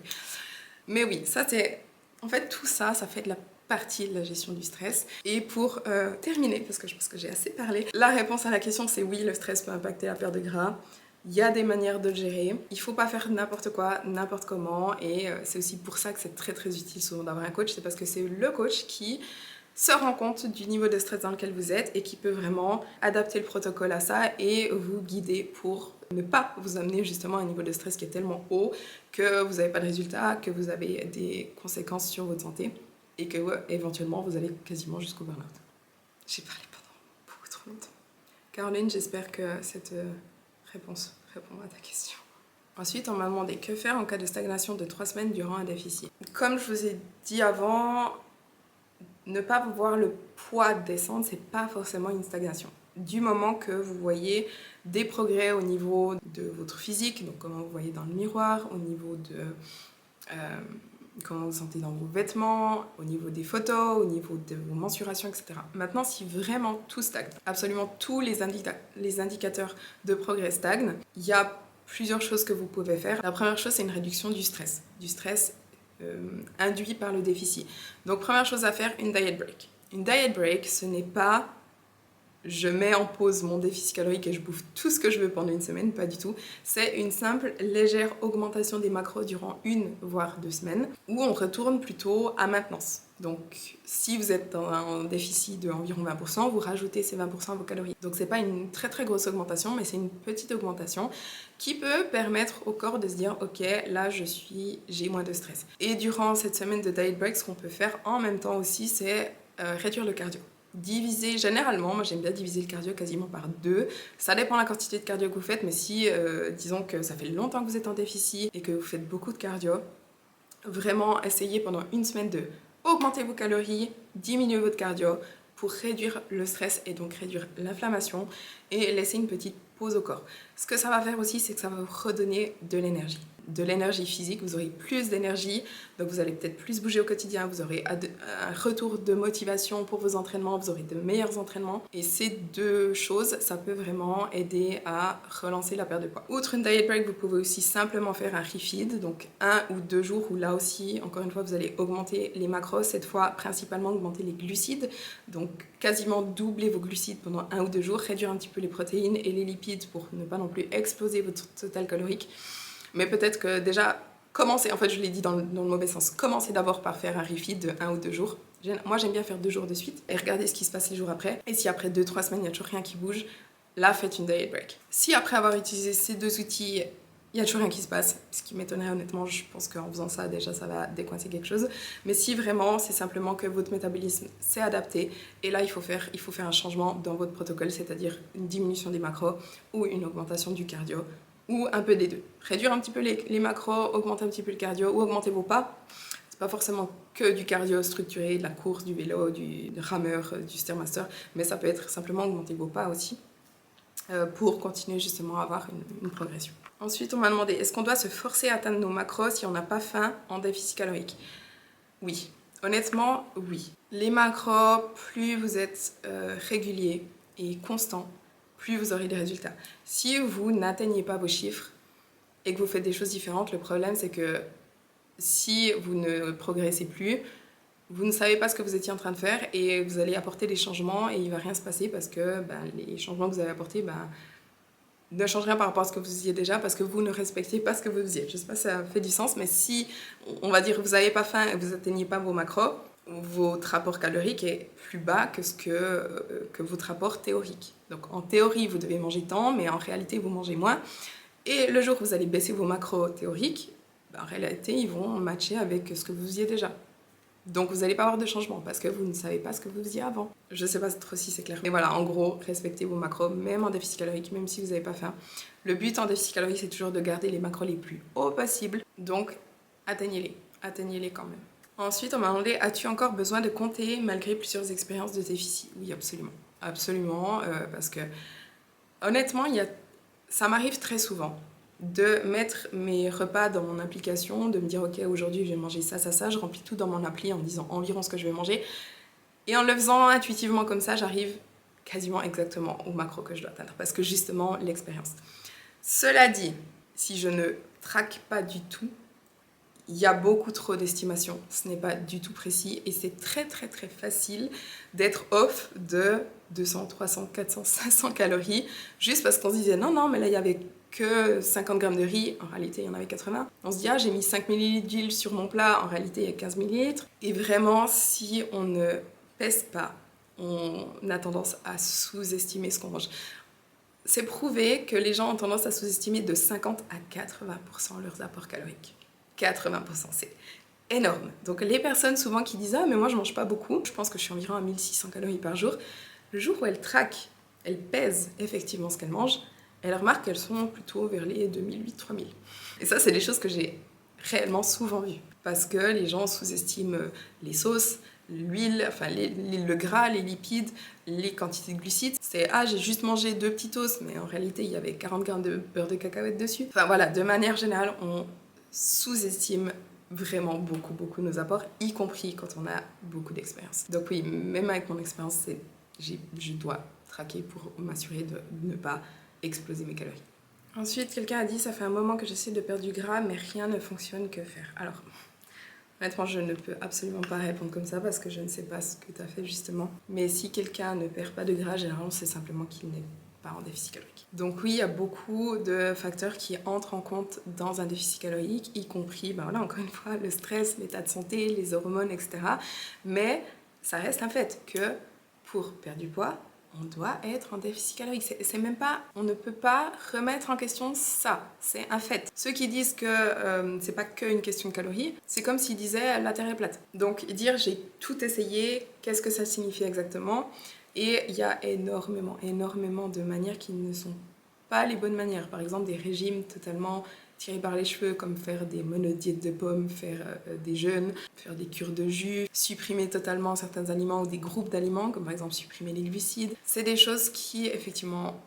Mais oui, ça c'est... En fait, tout ça, ça fait de la partie de la gestion du stress. Et pour terminer, parce que je pense que j'ai assez parlé, la réponse à la question c'est oui, le stress peut impacter la perte de gras. Il y a des manières de le gérer. Il ne faut pas faire n'importe quoi, n'importe comment. Et c'est aussi pour ça que c'est très très utile souvent d'avoir un coach. C'est parce que c'est le coach qui se rend compte du niveau de stress dans lequel vous êtes et qui peut vraiment adapter le protocole à ça et vous guider pour ne pas vous amener justement à un niveau de stress qui est tellement haut que vous n'avez pas de résultat, que vous avez des conséquences sur votre santé et que éventuellement vous allez quasiment jusqu'au burn-out. J'ai parlé pendant beaucoup trop longtemps. Caroline, j'espère que cette réponse répond à ta question. Ensuite, on m'a demandé que faire en cas de stagnation de 3 semaines durant un déficit. Comme je vous ai dit avant, ne pas voir le poids descendre, c'est pas forcément une stagnation. Du moment que vous voyez des progrès au niveau de votre physique, donc comment vous voyez dans le miroir, au niveau de comment vous vous sentez dans vos vêtements, au niveau des photos, au niveau de vos mensurations, etc. Maintenant, si vraiment tout stagne, absolument tous les indicateurs de progrès stagnent, il y a plusieurs choses que vous pouvez faire. La première chose, c'est une réduction du stress. Du stress induit par le déficit. Donc première chose à faire, une diet break. Une diet break, ce n'est pas je mets en pause mon déficit calorique et je bouffe tout ce que je veux pendant une semaine, pas du tout. C'est une simple, légère augmentation des macros durant 1 voire 2 semaines, où on retourne plutôt à maintenance. Donc si vous êtes dans un déficit de environ 20%, vous rajoutez ces 20% à vos calories. Donc c'est pas une très très grosse augmentation, mais c'est une petite augmentation qui peut permettre au corps de se dire ok, là j'ai moins de stress. Et durant cette semaine de diet break, ce qu'on peut faire en même temps aussi, c'est réduire le cardio. Généralement, moi j'aime bien diviser le cardio quasiment par 2. Ça dépend de la quantité de cardio que vous faites, mais si, disons que ça fait longtemps que vous êtes en déficit et que vous faites beaucoup de cardio, vraiment essayez pendant 1 semaine de augmenter vos calories, diminuer votre cardio pour réduire le stress et donc réduire l'inflammation et laisser une petite pause au corps. Ce que ça va faire aussi, c'est que ça va vous redonner de l'énergie. De l'énergie physique, vous aurez plus d'énergie, donc vous allez peut-être plus bouger au quotidien, vous aurez un retour de motivation pour vos entraînements, vous aurez de meilleurs entraînements. Et ces 2 choses, ça peut vraiment aider à relancer la perte de poids. Outre une diet break, vous pouvez aussi simplement faire un refeed, donc 1 ou 2 jours où là aussi, encore une fois, vous allez augmenter les macros, cette fois principalement augmenter les glucides, donc quasiment doubler vos glucides pendant 1 ou 2 jours, réduire un petit peu les protéines et les lipides pour ne pas non plus exploser votre total calorique. Mais peut-être que déjà, commencez, en fait je l'ai dit dans le mauvais sens, commencez d'abord par faire un refeed de 1 ou 2 jours. Moi j'aime bien faire 2 jours de suite et regardez ce qui se passe les jours après. Et si après 2-3 semaines il n'y a toujours rien qui bouge, là faites une diet break. Si après avoir utilisé ces 2 outils, il n'y a toujours rien qui se passe, ce qui m'étonnerait honnêtement, je pense qu'en faisant ça déjà ça va décoincer quelque chose. Mais si vraiment c'est simplement que votre métabolisme s'est adapté, et là il faut faire un changement dans votre protocole, c'est-à-dire une diminution des macros ou une augmentation du cardio, ou un peu des 2. Réduire un petit peu les macros, augmenter un petit peu le cardio ou augmenter vos pas. C'est pas forcément que du cardio structuré, de la course, du vélo, du rameur, du stairmaster, mais ça peut être simplement augmenter vos pas aussi pour continuer justement à avoir une progression. Ensuite, on m'a demandé, est-ce qu'on doit se forcer à atteindre nos macros si on n'a pas faim en déficit calorique? Oui. Honnêtement, oui. Les macros, plus vous êtes régulier et constant, plus vous aurez des résultats. Si vous n'atteignez pas vos chiffres et que vous faites des choses différentes, le problème c'est que si vous ne progressez plus, vous ne savez pas ce que vous étiez en train de faire et vous allez apporter des changements et il ne va rien se passer parce que les changements que vous avez apportés, ne change rien par rapport à ce que vous faisiez déjà parce que vous ne respectez pas ce que vous faisiez. Je sais pas si ça fait du sens, mais si, on va dire, vous n'avez pas faim et vous n'atteignez pas vos macros, votre rapport calorique est plus bas que votre rapport théorique. Donc en théorie, vous devez manger tant, mais en réalité, vous mangez moins. Et le jour où vous allez baisser vos macros théoriques, en réalité, ils vont matcher avec ce que vous faisiez déjà. Donc vous n'allez pas avoir de changement parce que vous ne savez pas ce que vous faisiez avant. Je ne sais pas trop si c'est clair. Mais voilà, en gros, respectez vos macros, même en déficit calorique, même si vous n'avez pas faim. Le but en déficit calorique, c'est toujours de garder les macros les plus hauts possibles. Donc atteignez-les. Atteignez-les quand même. Ensuite, on m'a demandé, as-tu encore besoin de compter malgré plusieurs expériences de déficit? Oui, absolument. Absolument, parce que honnêtement, ça m'arrive très souvent de mettre mes repas dans mon application, de me dire ok, aujourd'hui je vais manger ça, ça, ça, je remplis tout dans mon appli en me disant environ ce que je vais manger, et en le faisant intuitivement comme ça, j'arrive quasiment exactement au macro que je dois atteindre, parce que justement l'expérience. Cela dit, si je ne traque pas du tout, il y a beaucoup trop d'estimation, ce n'est pas du tout précis, et c'est très très très facile d'être off de 200, 300, 400, 500 calories, juste parce qu'on se disait non, mais là il y avait que 50 grammes de riz, en réalité il y en avait 80. On se dit j'ai mis 5 ml d'huile sur mon plat, en réalité il y a 15 ml. Et vraiment, si on ne pèse pas, on a tendance à sous-estimer ce qu'on mange. C'est prouvé que les gens ont tendance à sous-estimer de 50 à 80% leurs apports caloriques. 80%, c'est énorme. Donc les personnes souvent qui disent mais moi je mange pas beaucoup, je pense que je suis environ à 1600 calories par jour, le jour où elles traquent, elles pèsent effectivement ce qu'elles mangent, elles remarquent qu'elles sont plutôt vers les 2008-3000. Et ça, c'est des choses que j'ai réellement souvent vues. Parce que les gens sous-estiment les sauces, l'huile, enfin le gras, les lipides, les quantités de glucides. C'est j'ai juste mangé 2 petits toasts, mais en réalité, il y avait 40 grammes de beurre de cacahuète dessus. Enfin voilà, de manière générale, on sous-estime vraiment beaucoup nos apports, y compris quand on a beaucoup d'expérience. Donc oui, même avec mon expérience, je dois traquer pour m'assurer de ne pas exploser mes calories. Ensuite, quelqu'un a dit, ça fait un moment que j'essaie de perdre du gras, mais rien ne fonctionne, que faire? Alors, honnêtement, je ne peux absolument pas répondre comme ça parce que je ne sais pas ce que tu as fait justement. Mais si quelqu'un ne perd pas de gras, généralement, c'est simplement qu'il n'est pas en déficit calorique. Donc oui, il y a beaucoup de facteurs qui entrent en compte dans un déficit calorique, y compris, encore une fois, le stress, l'état de santé, les hormones, etc. Mais ça reste un fait que pour perdre du poids, on doit être en déficit calorique. C'est même pas, on ne peut pas remettre en question ça. C'est un fait. Ceux qui disent que c'est pas qu'une question de calories, c'est comme s'ils disaient la Terre est plate. Donc dire j'ai tout essayé, qu'est-ce que ça signifie exactement? Et il y a énormément de manières qui ne sont pas les bonnes manières. Par exemple, des régimes totalement tirés par les cheveux, comme faire des monodiètes de pommes, faire des jeûnes, faire des cures de jus, supprimer totalement certains aliments ou des groupes d'aliments, comme par exemple supprimer les glucides. C'est des choses qui, effectivement,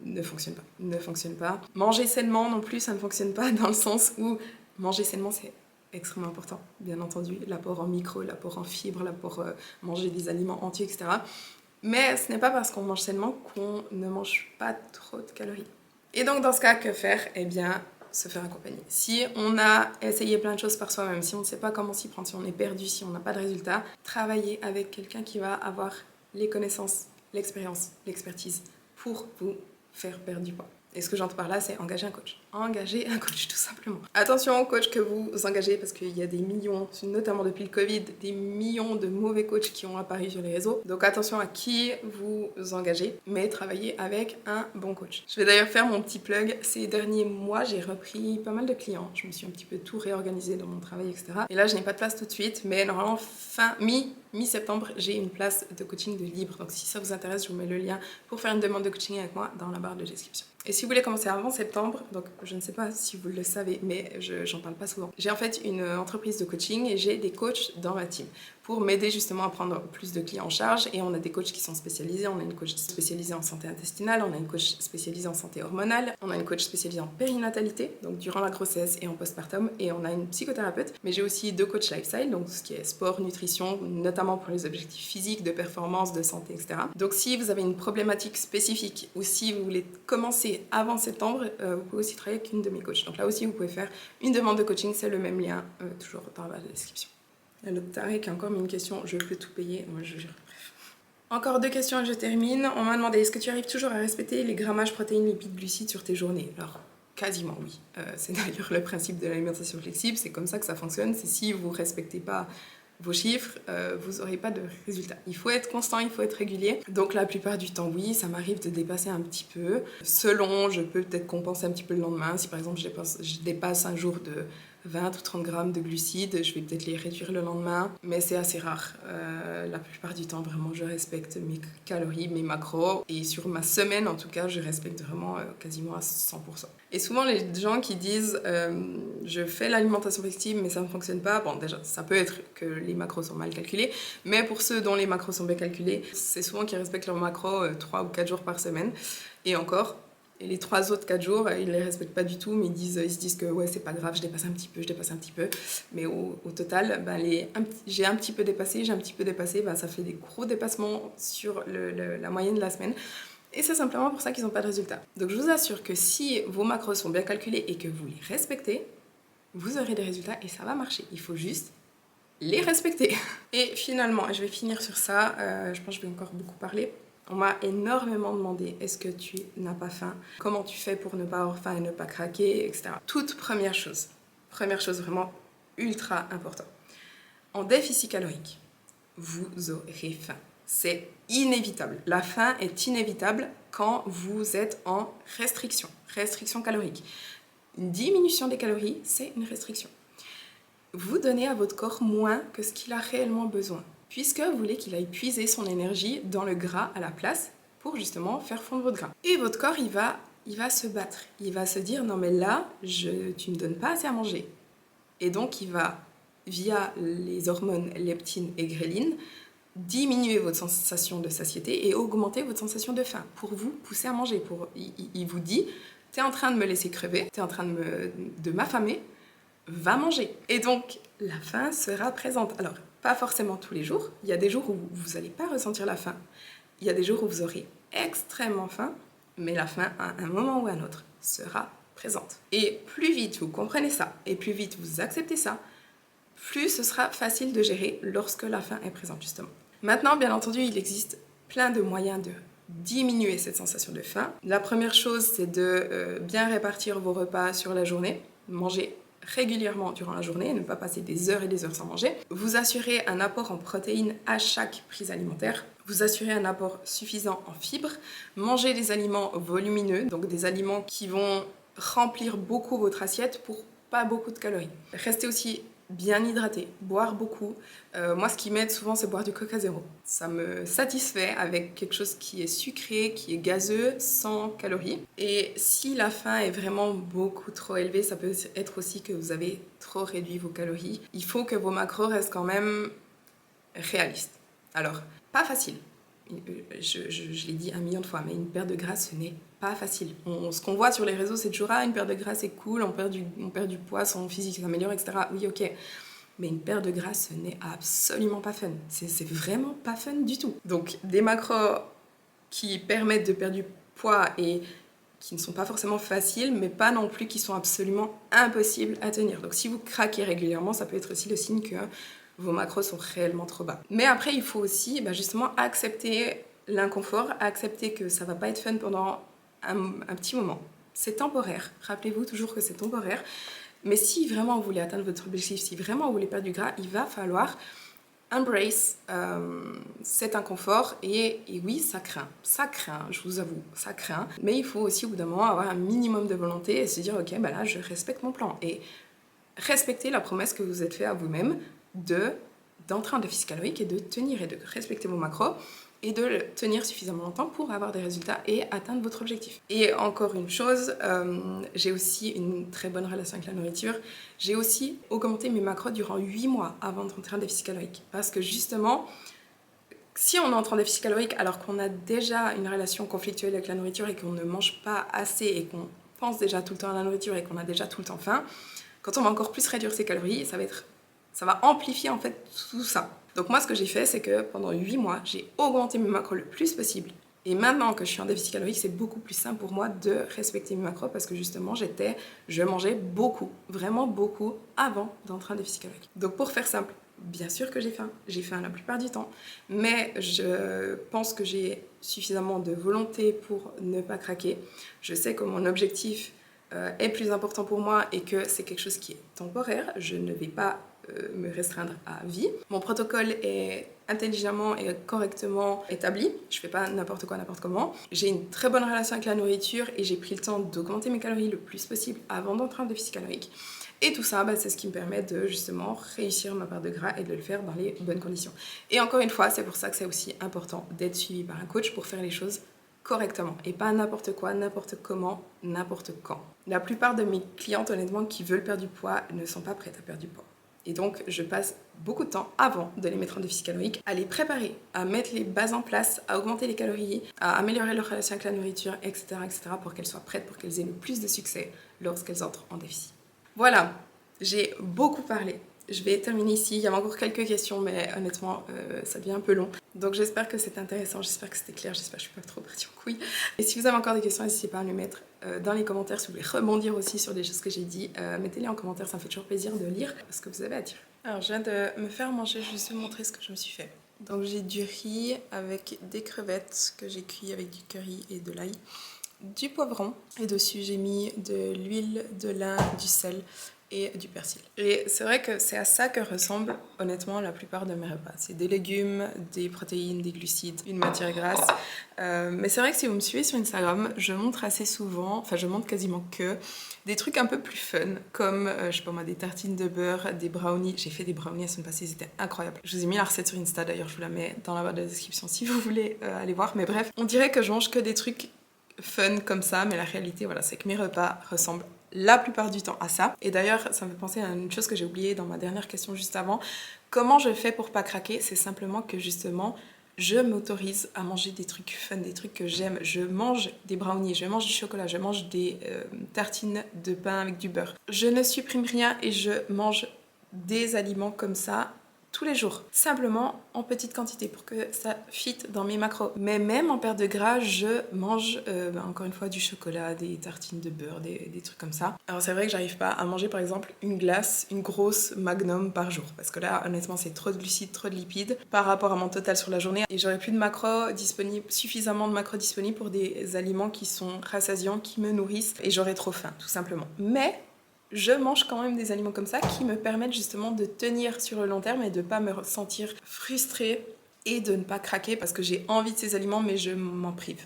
ne fonctionnent pas. Manger sainement non plus, ça ne fonctionne pas, dans le sens où manger sainement, c'est extrêmement important, bien entendu. L'apport en micro, l'apport en fibres, l'apport manger des aliments entiers, etc. Mais ce n'est pas parce qu'on mange sainement qu'on ne mange pas trop de calories. Et donc, dans ce cas, que faire? Eh bien, se faire accompagner. Si on a essayé plein de choses par soi-même, si on ne sait pas comment s'y prendre, si on est perdu, si on n'a pas de résultat, travailler avec quelqu'un qui va avoir les connaissances, l'expérience, l'expertise pour vous faire perdre du poids. Et ce que j'entends par là, c'est engager un coach. Engager un coach, tout simplement. Attention aux coachs que vous engagez, parce qu'il y a des millions, notamment depuis le Covid, des millions de mauvais coachs qui ont apparu sur les réseaux. Donc attention à qui vous engagez, mais travaillez avec un bon coach. Je vais d'ailleurs faire mon petit plug. Ces derniers mois, j'ai repris pas mal de clients. Je me suis un petit peu tout réorganisé dans mon travail, etc. Et là, je n'ai pas de place tout de suite, mais normalement, mi-septembre, j'ai une place de coaching de libre. Donc si ça vous intéresse, je vous mets le lien pour faire une demande de coaching avec moi dans la barre de description. Et si vous voulez commencer avant septembre, donc je ne sais pas si vous le savez, mais j'en parle pas souvent. J'ai en fait une entreprise de coaching et j'ai des coachs dans ma team pour m'aider justement à prendre plus de clients en charge. Et on a des coachs qui sont spécialisés. On a une coach spécialisée en santé intestinale, on a une coach spécialisée en santé hormonale, on a une coach spécialisée en périnatalité, donc durant la grossesse et en postpartum, et on a une psychothérapeute. Mais j'ai aussi 2 coachs lifestyle, donc ce qui est sport, nutrition, notamment pour les objectifs physiques, de performance, de santé, etc. Donc si vous avez une problématique spécifique ou si vous voulez commencer avant septembre, vous pouvez aussi travailler avec une de mes coachs. Donc là aussi, vous pouvez faire une demande de coaching, c'est le même lien, toujours dans la barre de description. Il y a l'autre taré qui a encore mis une question, je peux tout payer, moi je jure, bref. Encore 2 questions et je termine. On m'a demandé, est-ce que tu arrives toujours à respecter les grammages protéines, lipides, glucides sur tes journées? Alors, quasiment oui. C'est d'ailleurs le principe de l'alimentation flexible, c'est comme ça que ça fonctionne. C'est si vous ne respectez pas vos chiffres, vous n'aurez pas de résultats. Il faut être constant, il faut être régulier. Donc la plupart du temps, oui, ça m'arrive de dépasser un petit peu. Selon, je peux peut-être compenser un petit peu le lendemain. Si par exemple je dépasse un jour de 20 ou 30 grammes de glucides, je vais peut-être les réduire le lendemain, mais c'est assez rare. La plupart du temps, vraiment, je respecte mes calories, mes macros, et sur ma semaine, en tout cas, je respecte vraiment quasiment à 100%. Et souvent, les gens qui disent je fais l'alimentation flexible, mais ça ne fonctionne pas, bon, déjà, ça peut être que les macros sont mal calculés, mais pour ceux dont les macros sont bien calculés, c'est souvent qu'ils respectent leurs macros 3 ou 4 jours par semaine, et encore. Et les 3 autres 4 jours, ils ne les respectent pas du tout, mais ils se disent que ouais, c'est pas grave, je dépasse un petit peu. Mais au total, ben, j'ai un petit peu dépassé, ben, ça fait des gros dépassements sur la moyenne de la semaine. Et c'est simplement pour ça qu'ils n'ont pas de résultat. Donc je vous assure que si vos macros sont bien calculés et que vous les respectez, vous aurez des résultats et ça va marcher. Il faut juste les respecter. Et finalement, je vais finir sur ça, je pense que je vais encore beaucoup parler. On m'a énormément demandé, est-ce que tu n'as pas faim? Comment tu fais pour ne pas avoir faim et ne pas craquer, etc. Toute première chose vraiment ultra importante. En déficit calorique, vous aurez faim. C'est inévitable. La faim est inévitable quand vous êtes en restriction calorique. Une diminution des calories, c'est une restriction. Vous donnez à votre corps moins que ce qu'il a réellement besoin, puisque vous voulez qu'il aille puiser son énergie dans le gras à la place pour justement faire fondre votre gras. Et votre corps, il va se battre. Il va se dire, non mais là, tu ne me donnes pas assez à manger. Et donc, il va, via les hormones leptine et gréline, diminuer votre sensation de satiété et augmenter votre sensation de faim pour vous pousser à manger. Il vous dit, t'es en train de me laisser crever, t'es en train de m'affamer, va manger. Et donc, la faim sera présente. Alors, pas forcément tous les jours. Il y a des jours où vous n'allez pas ressentir la faim. Il y a des jours où vous aurez extrêmement faim, mais la faim, à un moment ou à un autre, sera présente. Et plus vite vous comprenez ça, et plus vite vous acceptez ça, plus ce sera facile de gérer lorsque la faim est présente, justement. Maintenant, bien entendu, il existe plein de moyens de diminuer cette sensation de faim. La première chose, c'est de bien répartir vos repas sur la journée, manger régulièrement durant la journée, ne pas passer des heures et des heures sans manger. Vous assurez un apport en protéines à chaque prise alimentaire. Vous assurez un apport suffisant en fibres. Mangez des aliments volumineux, donc des aliments qui vont remplir beaucoup votre assiette pour pas beaucoup de calories. Restez aussi bien hydraté, boire beaucoup. Moi, ce qui m'aide souvent, c'est boire du Coca Zéro. Ça me satisfait avec quelque chose qui est sucré, qui est gazeux, sans calories. Et si la faim est vraiment beaucoup trop élevée, ça peut être aussi que vous avez trop réduit vos calories. Il faut que vos macros restent quand même réalistes. Alors, pas facile. Je l'ai dit 1 million de fois, mais une perte de gras, ce n'est pas facile. Ce qu'on voit sur les réseaux, c'est toujours une perte de gras, c'est cool, on perd du poids, son physique s'améliore, etc. Oui, ok. Mais une perte de gras, ce n'est absolument pas fun. C'est vraiment pas fun du tout. Donc, des macros qui permettent de perdre du poids et qui ne sont pas forcément faciles, mais pas non plus qui sont absolument impossibles à tenir. Donc, si vous craquez régulièrement, ça peut être aussi le signe que vos macros sont réellement trop bas. Mais après, il faut aussi justement accepter l'inconfort, accepter que ça va pas être fun pendant un petit moment. C'est temporaire. Rappelez-vous toujours que c'est temporaire. Mais si vraiment vous voulez atteindre votre objectif, si vraiment vous voulez perdre du gras, il va falloir embrace cet inconfort. Et oui, ça craint, je vous avoue, ça craint. Mais il faut aussi au bout d'un moment avoir un minimum de volonté et se dire, ok, là, je respecte mon plan. Et respecter la promesse que vous êtes fait à vous-même d'entrer en déficit calorique et de tenir et de respecter vos macros et de le tenir suffisamment longtemps pour avoir des résultats et atteindre votre objectif. Et encore une chose, j'ai aussi une très bonne relation avec la nourriture. J'ai aussi augmenté mes macros durant 8 mois avant d'entrer en déficit calorique. Parce que justement, si on entre en déficit calorique alors qu'on a déjà une relation conflictuelle avec la nourriture et qu'on ne mange pas assez et qu'on pense déjà tout le temps à la nourriture et qu'on a déjà tout le temps faim, quand on va encore plus réduire ses calories, ça va amplifier en fait tout ça. Donc moi, ce que j'ai fait, c'est que pendant 8 mois, j'ai augmenté mes macros le plus possible. Et maintenant que je suis en déficit calorique, c'est beaucoup plus simple pour moi de respecter mes macros parce que justement, je mangeais beaucoup, vraiment beaucoup, avant d'entrer en déficit calorique. Donc pour faire simple, Bien sûr que j'ai faim la plupart du temps, mais je pense que j'ai suffisamment de volonté pour ne pas craquer. Je sais que mon objectif est plus important pour moi et que c'est quelque chose qui est temporaire. Je ne vais pas me restreindre à vie. Mon protocole est intelligemment et correctement établi. Je fais pas n'importe quoi, n'importe comment. J'ai une très bonne relation avec la nourriture et j'ai pris le temps d'augmenter mes calories le plus possible avant d'entrer en déficit calorique. Et tout ça, c'est ce qui me permet de justement réussir ma part de gras et de le faire dans les bonnes conditions. Et encore une fois, c'est pour ça que c'est aussi important d'être suivi par un coach pour faire les choses correctement et pas n'importe quoi, n'importe comment, n'importe quand. La plupart de mes clientes, honnêtement, qui veulent perdre du poids ne sont pas prêtes à perdre du poids. Et donc, je passe beaucoup de temps avant de les mettre en déficit calorique, à les préparer, à mettre les bases en place, à augmenter les calories, à améliorer leur relation avec la nourriture, etc., pour qu'elles soient prêtes, pour qu'elles aient le plus de succès lorsqu'elles entrent en déficit. Voilà, j'ai beaucoup parlé. Je vais terminer ici. Il y a encore quelques questions, mais honnêtement, ça devient un peu long. Donc j'espère que c'était intéressant, j'espère que c'était clair, j'espère que je ne suis pas trop partie en couille. Et si vous avez encore des questions, n'hésitez pas à me les mettre dans les commentaires. Si vous voulez rebondir aussi sur des choses que j'ai dit, mettez-les en commentaire, ça me fait toujours plaisir de lire ce que vous avez à dire. Alors je viens de me faire manger, je vais juste vous montrer ce que je me suis fait. Donc j'ai du riz avec des crevettes que j'ai cuit avec du curry et de l'ail, du poivron, et dessus j'ai mis de l'huile, de lin, du sel et du persil. Et c'est vrai que c'est à ça que ressemblent honnêtement la plupart de mes repas. C'est des légumes, des protéines, des glucides, une matière grasse. Mais c'est vrai que si vous me suivez sur Instagram, je montre assez souvent, enfin je montre quasiment que des trucs un peu plus fun, comme je sais pas moi, des tartines de beurre, des brownies. J'ai fait des brownies la semaine passée, c'était incroyable. Je vous ai mis la recette sur Insta, d'ailleurs je vous la mets dans la barre de la description si vous voulez aller voir. Mais bref, on dirait que je mange que des trucs fun comme ça, mais la réalité, voilà, c'est que mes repas ressemblent la plupart du temps à ça. Et d'ailleurs, ça me fait penser à une chose que j'ai oubliée dans ma dernière question juste avant. Comment je fais pour pas craquer? C'est simplement que justement, je m'autorise à manger des trucs fun, des trucs que j'aime. Je mange des brownies, je mange du chocolat, je mange des tartines de pain avec du beurre. Je ne supprime rien et je mange des aliments comme ça tous les jours, simplement en petite quantité pour que ça fitte dans mes macros. Mais même en perte de gras, je mange encore une fois du chocolat, des tartines de beurre, des trucs comme ça. Alors c'est vrai que j'arrive pas à manger par exemple une glace, une grosse Magnum par jour, parce que là honnêtement c'est trop de glucides, trop de lipides par rapport à mon total sur la journée, et j'aurais plus de macros disponibles, suffisamment de macros disponibles pour des aliments qui sont rassasiants, qui me nourrissent, et j'aurais trop faim tout simplement. Mais je mange quand même des aliments comme ça qui me permettent justement de tenir sur le long terme et de ne pas me sentir frustrée et de ne pas craquer parce que j'ai envie de ces aliments mais je m'en prive.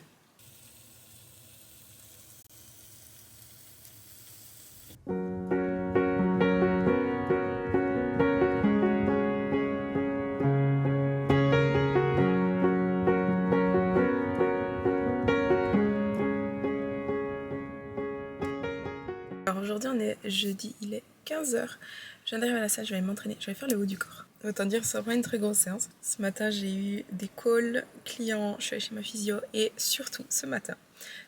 Alors aujourd'hui on est jeudi, il est 15h, je viens d'arriver à la salle, je vais m'entraîner, je vais faire le haut du corps. Autant dire, ça sera pas une très grosse séance. Ce matin j'ai eu des calls clients, je suis allée chez ma physio et surtout ce matin,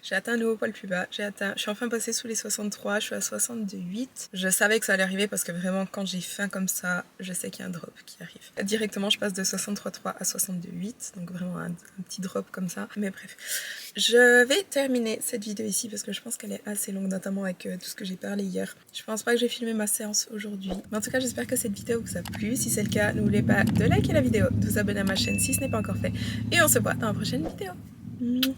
j'ai atteint le haut poil plus bas, je suis enfin passée sous les 63, je suis à 68. Je savais que ça allait arriver parce que vraiment quand j'ai faim comme ça, je sais qu'il y a un drop qui arrive. Directement je passe de 63,3 à 62,8, donc vraiment un petit drop comme ça. Mais bref, je vais terminer cette vidéo ici parce que je pense qu'elle est assez longue, notamment avec tout ce que j'ai parlé hier. Je pense pas que j'ai filmé ma séance aujourd'hui. Mais en tout cas j'espère que cette vidéo vous a plu. Si c'est le cas, n'oubliez pas de liker la vidéo, de vous abonner à ma chaîne si ce n'est pas encore fait. Et on se voit dans la prochaine vidéo. Ooh,